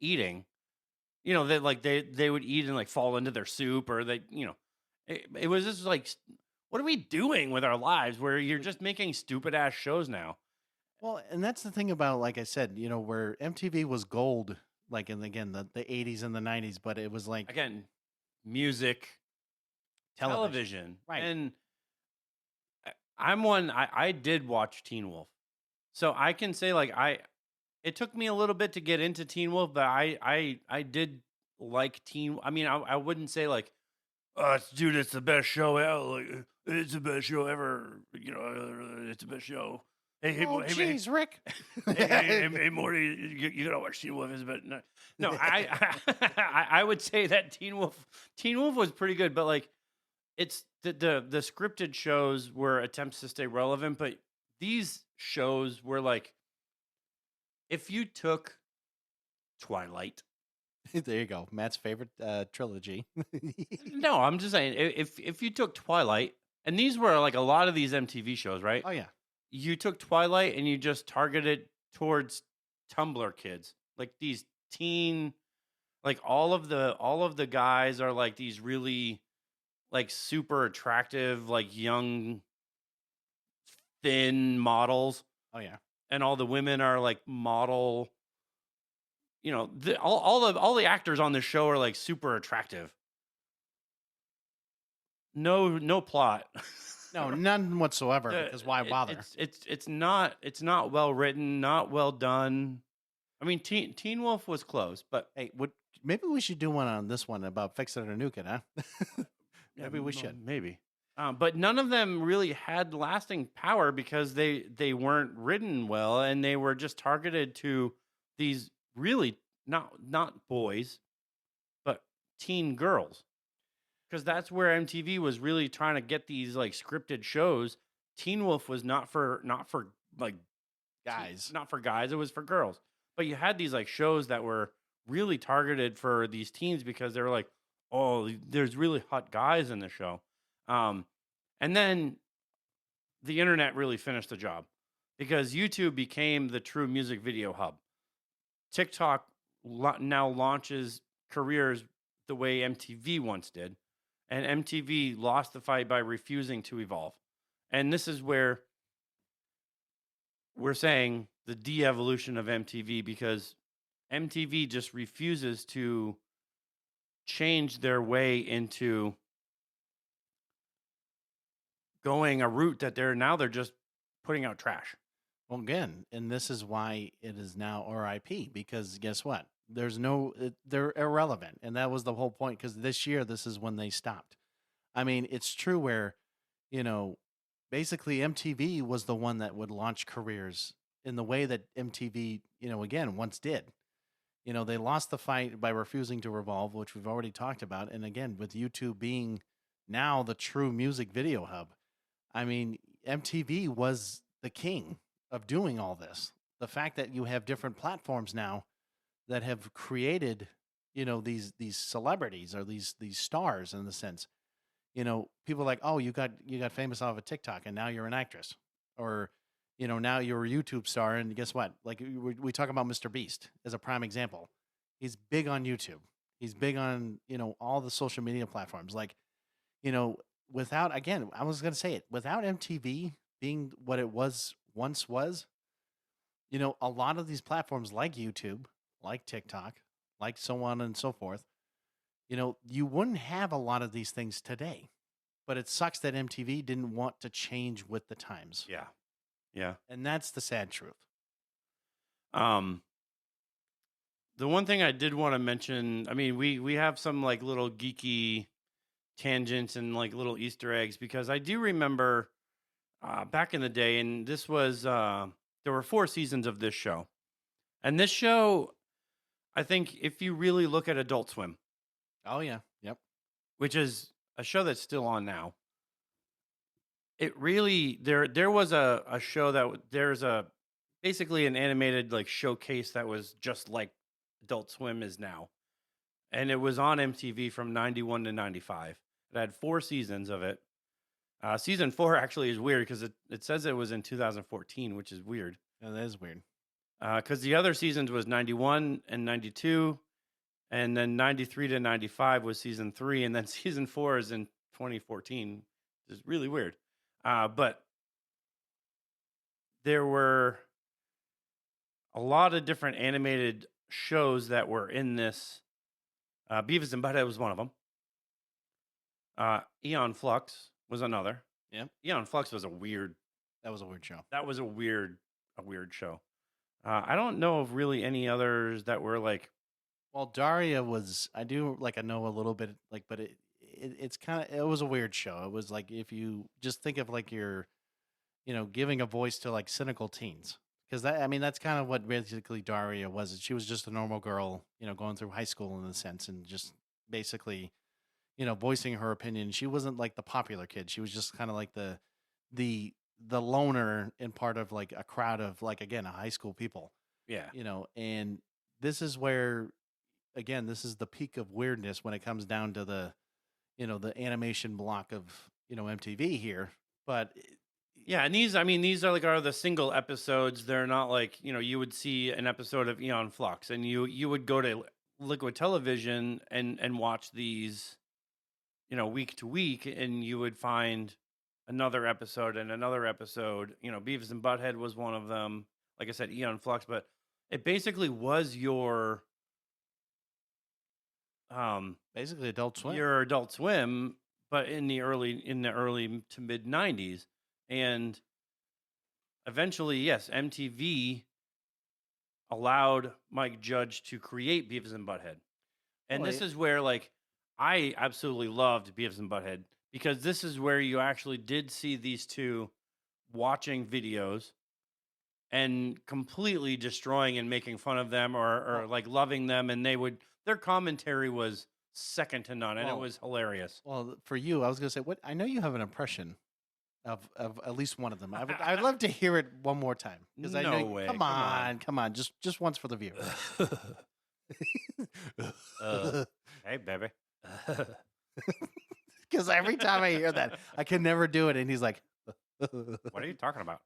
eating. You know, that like they would eat and like fall into their soup, or they, you know, it was just like, what are we doing with our lives where you're just making stupid ass shows now? Well, and that's the thing about, like I said, you know, where MTV was gold, like in again the 80s and the 90s, but it was like Again, music, television. Right. And I did watch Teen Wolf. So I can say like it took me a little bit to get into Teen Wolf, but I did like I mean, I wouldn't say like, oh, dude, it's the best show ever. Like, it's the best show ever. You know, it's the best show. Hey, oh, jeez, Rick. hey, Morty, you gotta watch Teen Wolf. But no, I would say that Teen Wolf was pretty good, but like it's the scripted shows were attempts to stay relevant, but these shows were like, if you took Twilight. There you go, Matt's favorite trilogy. No, I'm just saying, if you took Twilight, and these were like a lot of these MTV shows, right? Oh yeah. You took Twilight and you just targeted towards Tumblr kids, like these teen, like all of the guys are like these really like super attractive, like young, thin models, Oh yeah. and all the women are like model. You know, all the actors on this show are like super attractive. No plot. No, none whatsoever. Because why bother? It's not well written, not well done. I mean, Teen Wolf was close, but Hey, maybe we should do one on this one about fix it or nuke it, huh? Maybe we well, should. maybe. But none of them really had lasting power because they weren't written well, and they were just targeted to these really not boys, but teen girls, because that's where MTV was really trying to get these like scripted shows. Teen Wolf was not for like Guys. not for guys, it was for girls. But you had these like shows that were really targeted for these teens because they were like, oh, there's really hot guys in the show. And then the internet really finished the job because YouTube became the true music video hub. TikTok now launches careers the way MTV once did, and MTV lost the fight by refusing to evolve. And this is where we're saying the de-evolution of MTV, because MTV just refuses to change their way into going a route that they're just putting out trash. Well, again, and this is why it is now RIP, because guess what? They're irrelevant. And that was the whole point, because this year, this is when they stopped. I mean, it's true where, basically MTV was the one that would launch careers in the way that MTV, again, once did. They lost the fight by refusing to revolve, which we've already talked about. And again, with YouTube being now the true music video hub, I mean, MTV was the king of doing all this. The fact that you have different platforms now that have created, these celebrities or these stars in the sense. People are like, oh, you got famous off of TikTok and now you're an actress, or now you're a YouTube star. And guess what? Like we talk about Mr. Beast as a prime example. He's big on YouTube. He's big on all the social media platforms. Like without, again, I was gonna say it, without MTV being what it once was, a lot of these platforms like YouTube, like TikTok, like so on and so forth, you wouldn't have a lot of these things today. But it sucks that MTV didn't want to change with the times. Yeah. Yeah. And that's the sad truth. The one thing I did want to mention, I mean, we have some like little geeky tangents and like little Easter eggs, because I do remember back in the day, and this was, there were 4 seasons of this show. And this show, I think if you really look at Adult Swim. Oh, yeah. Yep. Which is a show that's still on now. It really, there was a show that there's basically an animated like showcase that was just like Adult Swim is now. And it was on MTV from 91 to 95. It had 4 seasons of it. Season 4 actually is weird because it says it was in 2014, which is weird. Yeah, that is weird. Because the other seasons was 91 and 92, and then 93 to 95 was season 3, and then season 4 is in 2014. It's really weird. But there were a lot of different animated shows that were in this. Beavis and Butthead was one of them. Eon Flux was another. Yeah. Eon Flux was a weird. That was a weird show. That was a weird show. I don't know of really any others that were like. Well, Daria was. I do like. I know a little bit. Like, but it's kind of. It was a weird show. It was like if you just think of like you're, giving a voice to like cynical teens. Because that's kind of what basically Daria was. She was just a normal girl, going through high school in a sense, and just basically, voicing her opinion. She wasn't like the popular kid. She was just kind of like the loner and part of like a crowd of like, again, a high school people. Yeah. And this is where, again, this is the peak of weirdness when it comes down to the, the animation block of, MTV here. But yeah, and these are the single episodes. They're not like, you would see an episode of Eon Flux and you would go to Liquid Television and watch these, week to week, and you would find another episode and another episode. Beavis and Butthead was one of them. Like I said, Eon Flux, but it basically was your basically Adult Swim. Your Adult Swim, but in the early to mid 90s. And eventually, yes, MTV allowed Mike Judge to create Beavis and Butthead. And this is where, like, I absolutely loved Beavis and Butthead, because this is where you actually did see these two watching videos and completely destroying and making fun of them or like loving them. And their commentary was second to none, and it Well- was hilarious. Well, for you, I was going to say, what? I know you have an impression of at least one of them. I'd love to hear it one more time because I know. No way. Come on, just once for the viewers. Hey, baby. Because every time I hear that, I can never do it, and he's like, What are you talking about?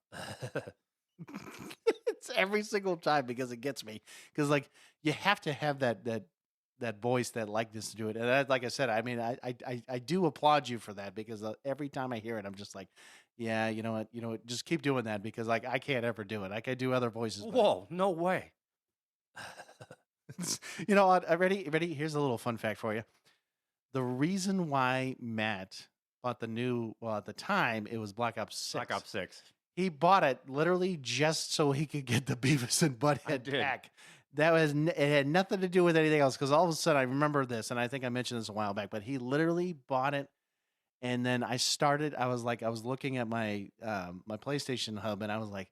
It's every single time because it gets me. Because like you have to have that voice, that likeness to do it. And like I said, I mean, I do applaud you for that because every time I hear it, I'm just like, yeah, you know what, just keep doing that because like I can't ever do it. I can do other voices. but- Whoa, no way. You know what? Ready? Here's a little fun fact for you. The reason why Matt bought the new, well, at the time it was Black Ops 6. Black Ops 6. He bought it literally just so he could get the Beavis and Butthead did. pack. That was it had nothing to do with anything else because all of a sudden I remember this, and I think I mentioned this a while back. But he literally bought it, and then I was looking at my my PlayStation Hub, and I was like,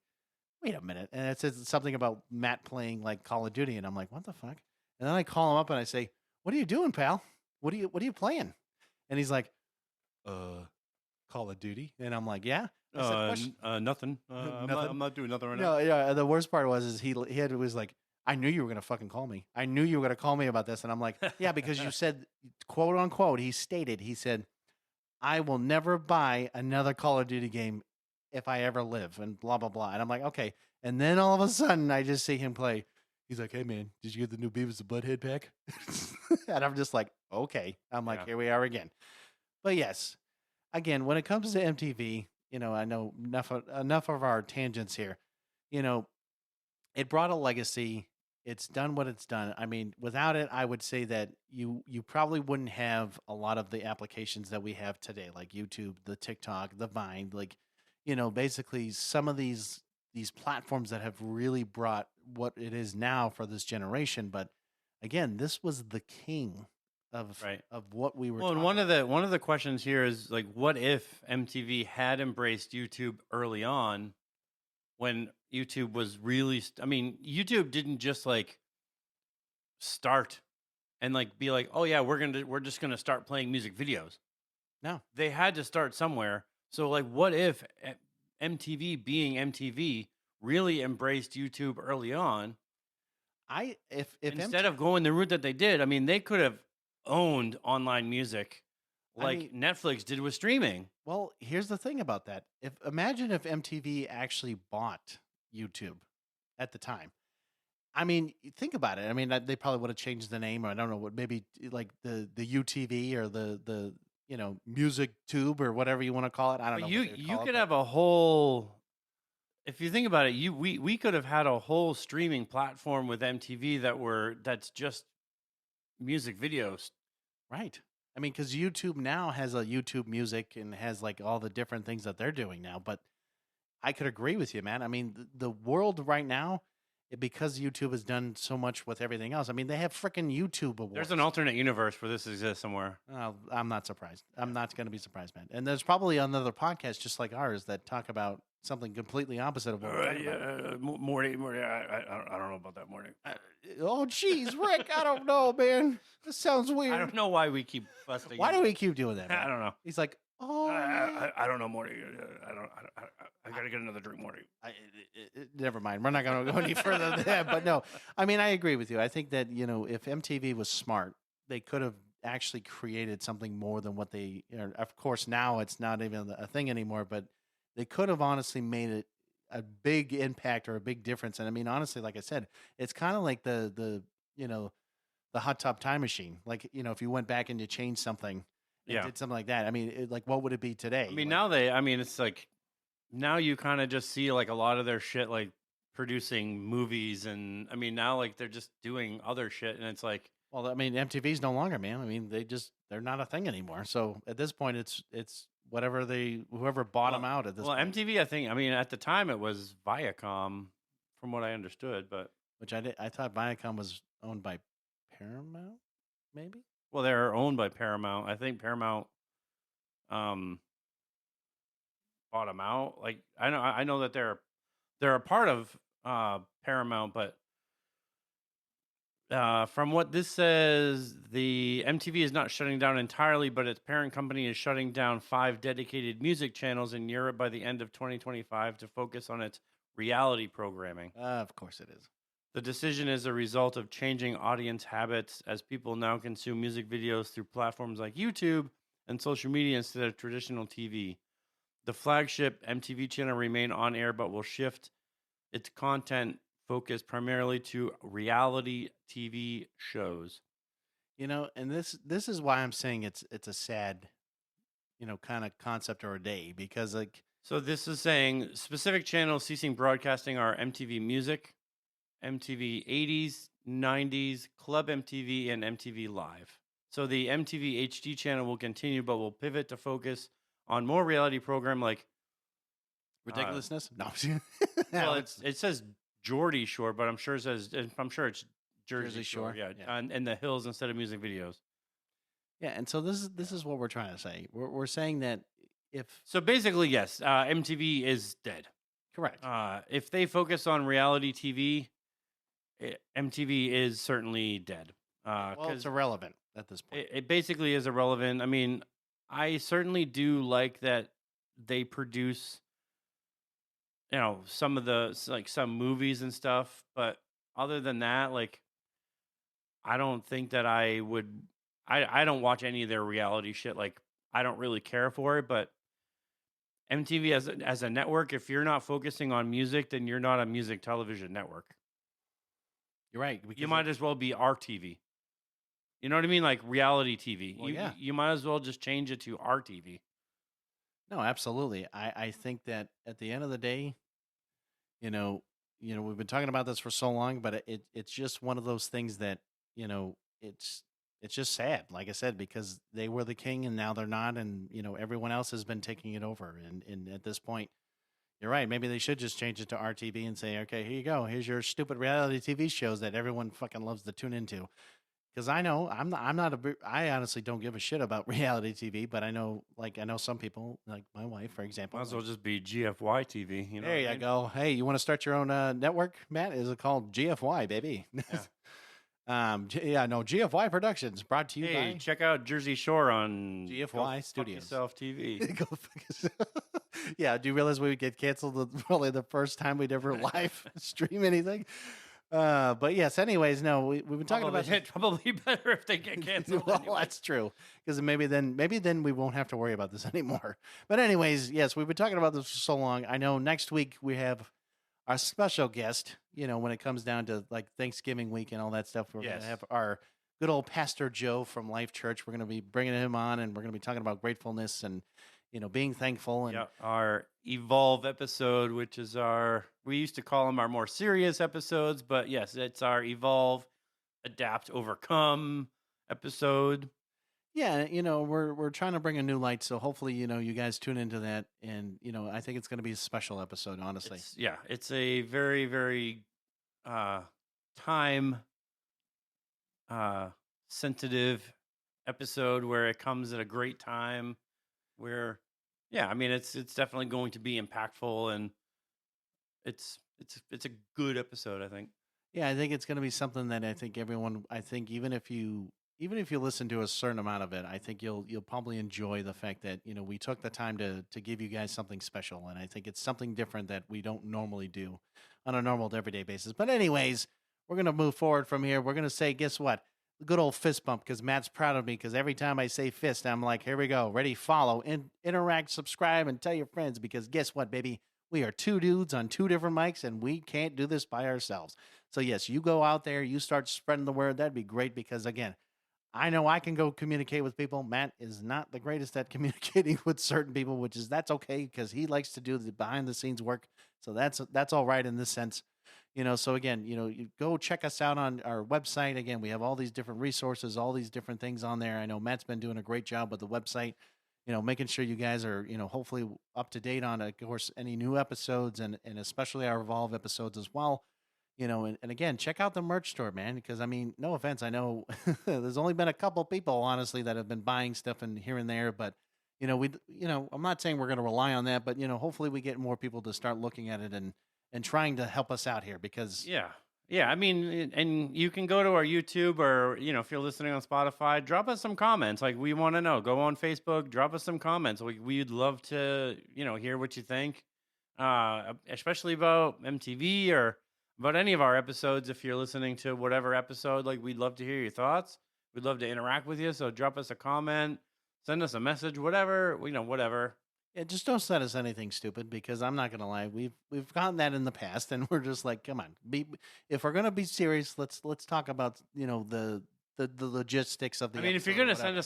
wait a minute, and it says something about Matt playing like Call of Duty, and I'm like, what the fuck? And then I call him up and I say, what are you doing, pal? What are you playing? And he's like, Call of Duty, and I'm like, yeah. I said, "Question- Nothing. Nothing? I'm not doing nothing right now. No, yeah. The worst part was he was like, I knew you were gonna fucking call me. I knew you were gonna call me about this, and I'm like, yeah, because you said, quote unquote, he said, I will never buy another Call of Duty game if I ever live, and blah blah blah. And I'm like, okay. And then all of a sudden, I just see him play. He's like, hey man, did you get the new Beavis and Butthead pack? And I'm just like, okay. I'm like, Yeah. here we are again. But yes, again, when it comes to MTV, I know enough of our tangents here. It brought a legacy. It's done what it's done. I mean, without it, I would say that you probably wouldn't have a lot of the applications that we have today, like YouTube, the TikTok, the Vine, like, basically some of these platforms that have really brought what it is now for this generation. But again, this was the king of Right. of what we were. Well, and talking one of the questions here is like, what if MTV had embraced YouTube early on, when YouTube was really? I mean, YouTube didn't just like start and like be like, oh yeah, we're just gonna start playing music videos. No. They had to start somewhere. So like, what if MTV, being MTV, really embraced YouTube early on? if Instead of going the route that they did, I mean, they could have owned online music like Netflix did with streaming. Well, here's the thing about that. Imagine if MTV actually bought YouTube at the time. I mean, think about it. I mean, they probably would have changed the name, or I don't know what, maybe like the UTV or the Music Tube or whatever you want to call it. I don't know. But what they would you call it, could but- have a whole. If you think about it, we could have had a whole streaming platform with MTV that's just music videos. Right. I mean, because YouTube now has a YouTube Music and has like all the different things that they're doing now. But I could agree with you, man. I mean, the world right now, because YouTube has done so much with everything else. I mean, they have freaking YouTube awards. There's an alternate universe where this exists somewhere. I'm not surprised. I'm not going to be surprised, man. And there's probably another podcast just like ours that talk about something completely opposite of what we're talking about. Morty, I don't know about that, Morty. Oh, jeez, Rick, I don't know, man. This sounds weird. I don't know why we keep busting. Why do we keep doing that, man? I don't know. He's like, oh, I don't know, Morty. I gotta get another drink, Morty. never mind. We're not going to go any further than that. But no, I mean, I agree with you. I think that, if MTV was smart, they could have actually created something more than what they, of course, now it's not even a thing anymore, but they could have honestly made it a big impact or a big difference. And I mean, honestly, like I said, it's kind of like the hot tub time machine. Like, if you went back and you changed something and Yeah. did something like that, I mean, like, what would it be today? I mean, Like, it's like, now you kind of just see like a lot of their shit, like producing movies. And I mean, now like they're just doing other shit. And it's like, well, I mean, MTV's no longer, man. I mean, they're not a thing anymore. So at this point, it's whatever whoever bought them out at this point. MTV, I mean, at the time it was Viacom, from what I understood, but Which I thought Viacom was owned by Paramount, maybe? well, they're owned by Paramount. I think Paramount bought them out. Like I know that they're a part of Paramount, but From what this says, the MTV is not shutting down entirely, but its parent company is shutting down 5 dedicated music channels in Europe by the end of 2025 to focus on its reality programming. Of course it is. The decision is a result of changing audience habits as people now consume music videos through platforms like YouTube and social media instead of traditional TV. The flagship MTV channel remain on air, but will shift its content focus primarily to reality TV shows. And this is why I'm saying it's a sad, kind of concept or a day, because like So this is saying specific channels ceasing broadcasting are MTV Music, MTV 80s, 90s, Club MTV, and MTV Live. So the MTV HD channel will continue, but will pivot to focus on more reality program like Ridiculousness. No, well, it says Geordie Shore, but I'm sure it's Jersey Shore. Yeah, yeah. and the hills instead of music videos. Yeah, and so this is what we're trying to say. We're saying that if So basically, yes, MTV is dead. correct, If they focus on reality TV, MTV is certainly dead. well, it's Because irrelevant at this point. it basically is irrelevant. I mean, I certainly do like that they produce, some of some movies and stuff. But other than that, like, I don't think that I would. I don't watch any of their reality shit. Like, I don't really care for it. But MTV as a network, if you're not focusing on music, then you're not a music television network. You're right. You because might as well be RTV. You know what I mean? Like reality TV. Well, yeah. You might as well just change it to RTV. No, absolutely. I think that at the end of the day, we've been talking about this for so long, but it's just one of those things that it's just sad. Like I said, because they were the king and now they're not, and everyone else has been taking it over. And at this point, you're right. Maybe they should just change it to RTV and say, okay, here you go. Here's your stupid reality TV shows that everyone fucking loves to tune into. Because I know I honestly don't give a shit about reality TV, but I know some people, like my wife, for example. Might as well just be GFY TV. You know There what I you mean? go. Hey, you want to start your own network, Matt? Is it called GFY, baby? GFY Productions, brought to you Hey, by check out Jersey Shore on GFY Go Fuck Studios. Yourself TV. Go fuck yourself. Yeah, do you realize we would get canceled probably the first time we'd ever live stream anything? But yes, anyways, no, we've been talking about It's probably better if they get canceled. well, anyway. that's true, because maybe then we won't have to worry about this anymore. But anyways, yes, we've been talking about this for so long. I know next week we have our special guest. When it comes down to like Thanksgiving week and all that stuff, we're Yes. gonna have our good old Pastor Joe from Life Church. We're gonna be bringing him on, and we're gonna be talking about gratefulness and being thankful. And Yeah, our Evolve episode, which is we used to call them our more serious episodes, but yes, it's our Evolve, Adapt, Overcome episode. yeah, we're trying to bring a new light. So hopefully, you guys tune into that, and I think it's gonna be a special episode. Honestly, It's a very, very time sensitive episode where it comes at a great time where it's definitely going to be impactful, and it's a good episode, I think. yeah, I think it's gonna be something that I think everyone. I think even if you listen to a certain amount of it, I think you'll probably enjoy the fact that we took the time to give you guys something special, and I think it's something different that we don't normally do on a normal everyday basis. But anyways, we're gonna move forward from here. We're gonna say, guess what? The good old fist bump, because Matt's proud of me. Because every time I say fist, I'm like, here we go, ready, follow, interact, subscribe, and tell your friends. Because guess what, baby? We are two dudes on two different mics, and we can't do this by ourselves. So yes, you go out there, you start spreading the word. That'd be great, because again, I know I can go communicate with people. Matt is not the greatest at communicating with certain people, that's okay, because he likes to do the behind the scenes work. So that's all right in this sense. So again, you go check us out on our website. Again, we have all these different resources, all these different things on there. I know Matt's been doing a great job with the website, making sure you guys are, hopefully up to date on, of course, any new episodes and especially our Evolve episodes as well. And again, check out the merch store, man, because I mean, no offense, I know there's only been a couple people, honestly, that have been buying stuff and here and there, but I'm not saying we're going to rely on that, but hopefully we get more people to start looking at it and trying to help us out here, because Yeah. Yeah, I mean, and you can go to our YouTube or, if you're listening on Spotify, drop us some comments. Like, we want to know. Go on Facebook, drop us some comments. We'd love to, hear what you think, especially about MTV or about any of our episodes. If you're listening to whatever episode, like, we'd love to hear your thoughts. We'd love to interact with you. So drop us a comment, send us a message, whatever, whatever. Yeah, just don't send us anything stupid because I'm not gonna lie, we've gotten that in the past, and we're just like, come on, if we're gonna be serious, let's talk about the logistics of the. I mean, if you're episode or gonna whatever. send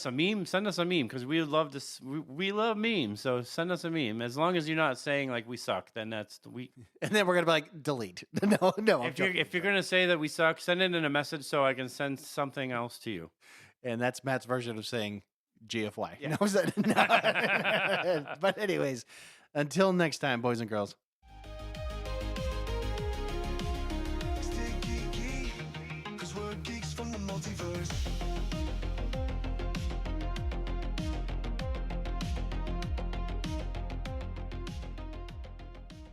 us a meme because we would love to. We love memes, so send us a meme. As long as you're not saying like we suck, then that's we. And then we're gonna be like, delete. no. I'm joking. If you're gonna say that we suck, send it in a message so I can send something else to you. And that's Matt's version of saying GFY. Yeah. No. But anyways, until next time, boys and girls.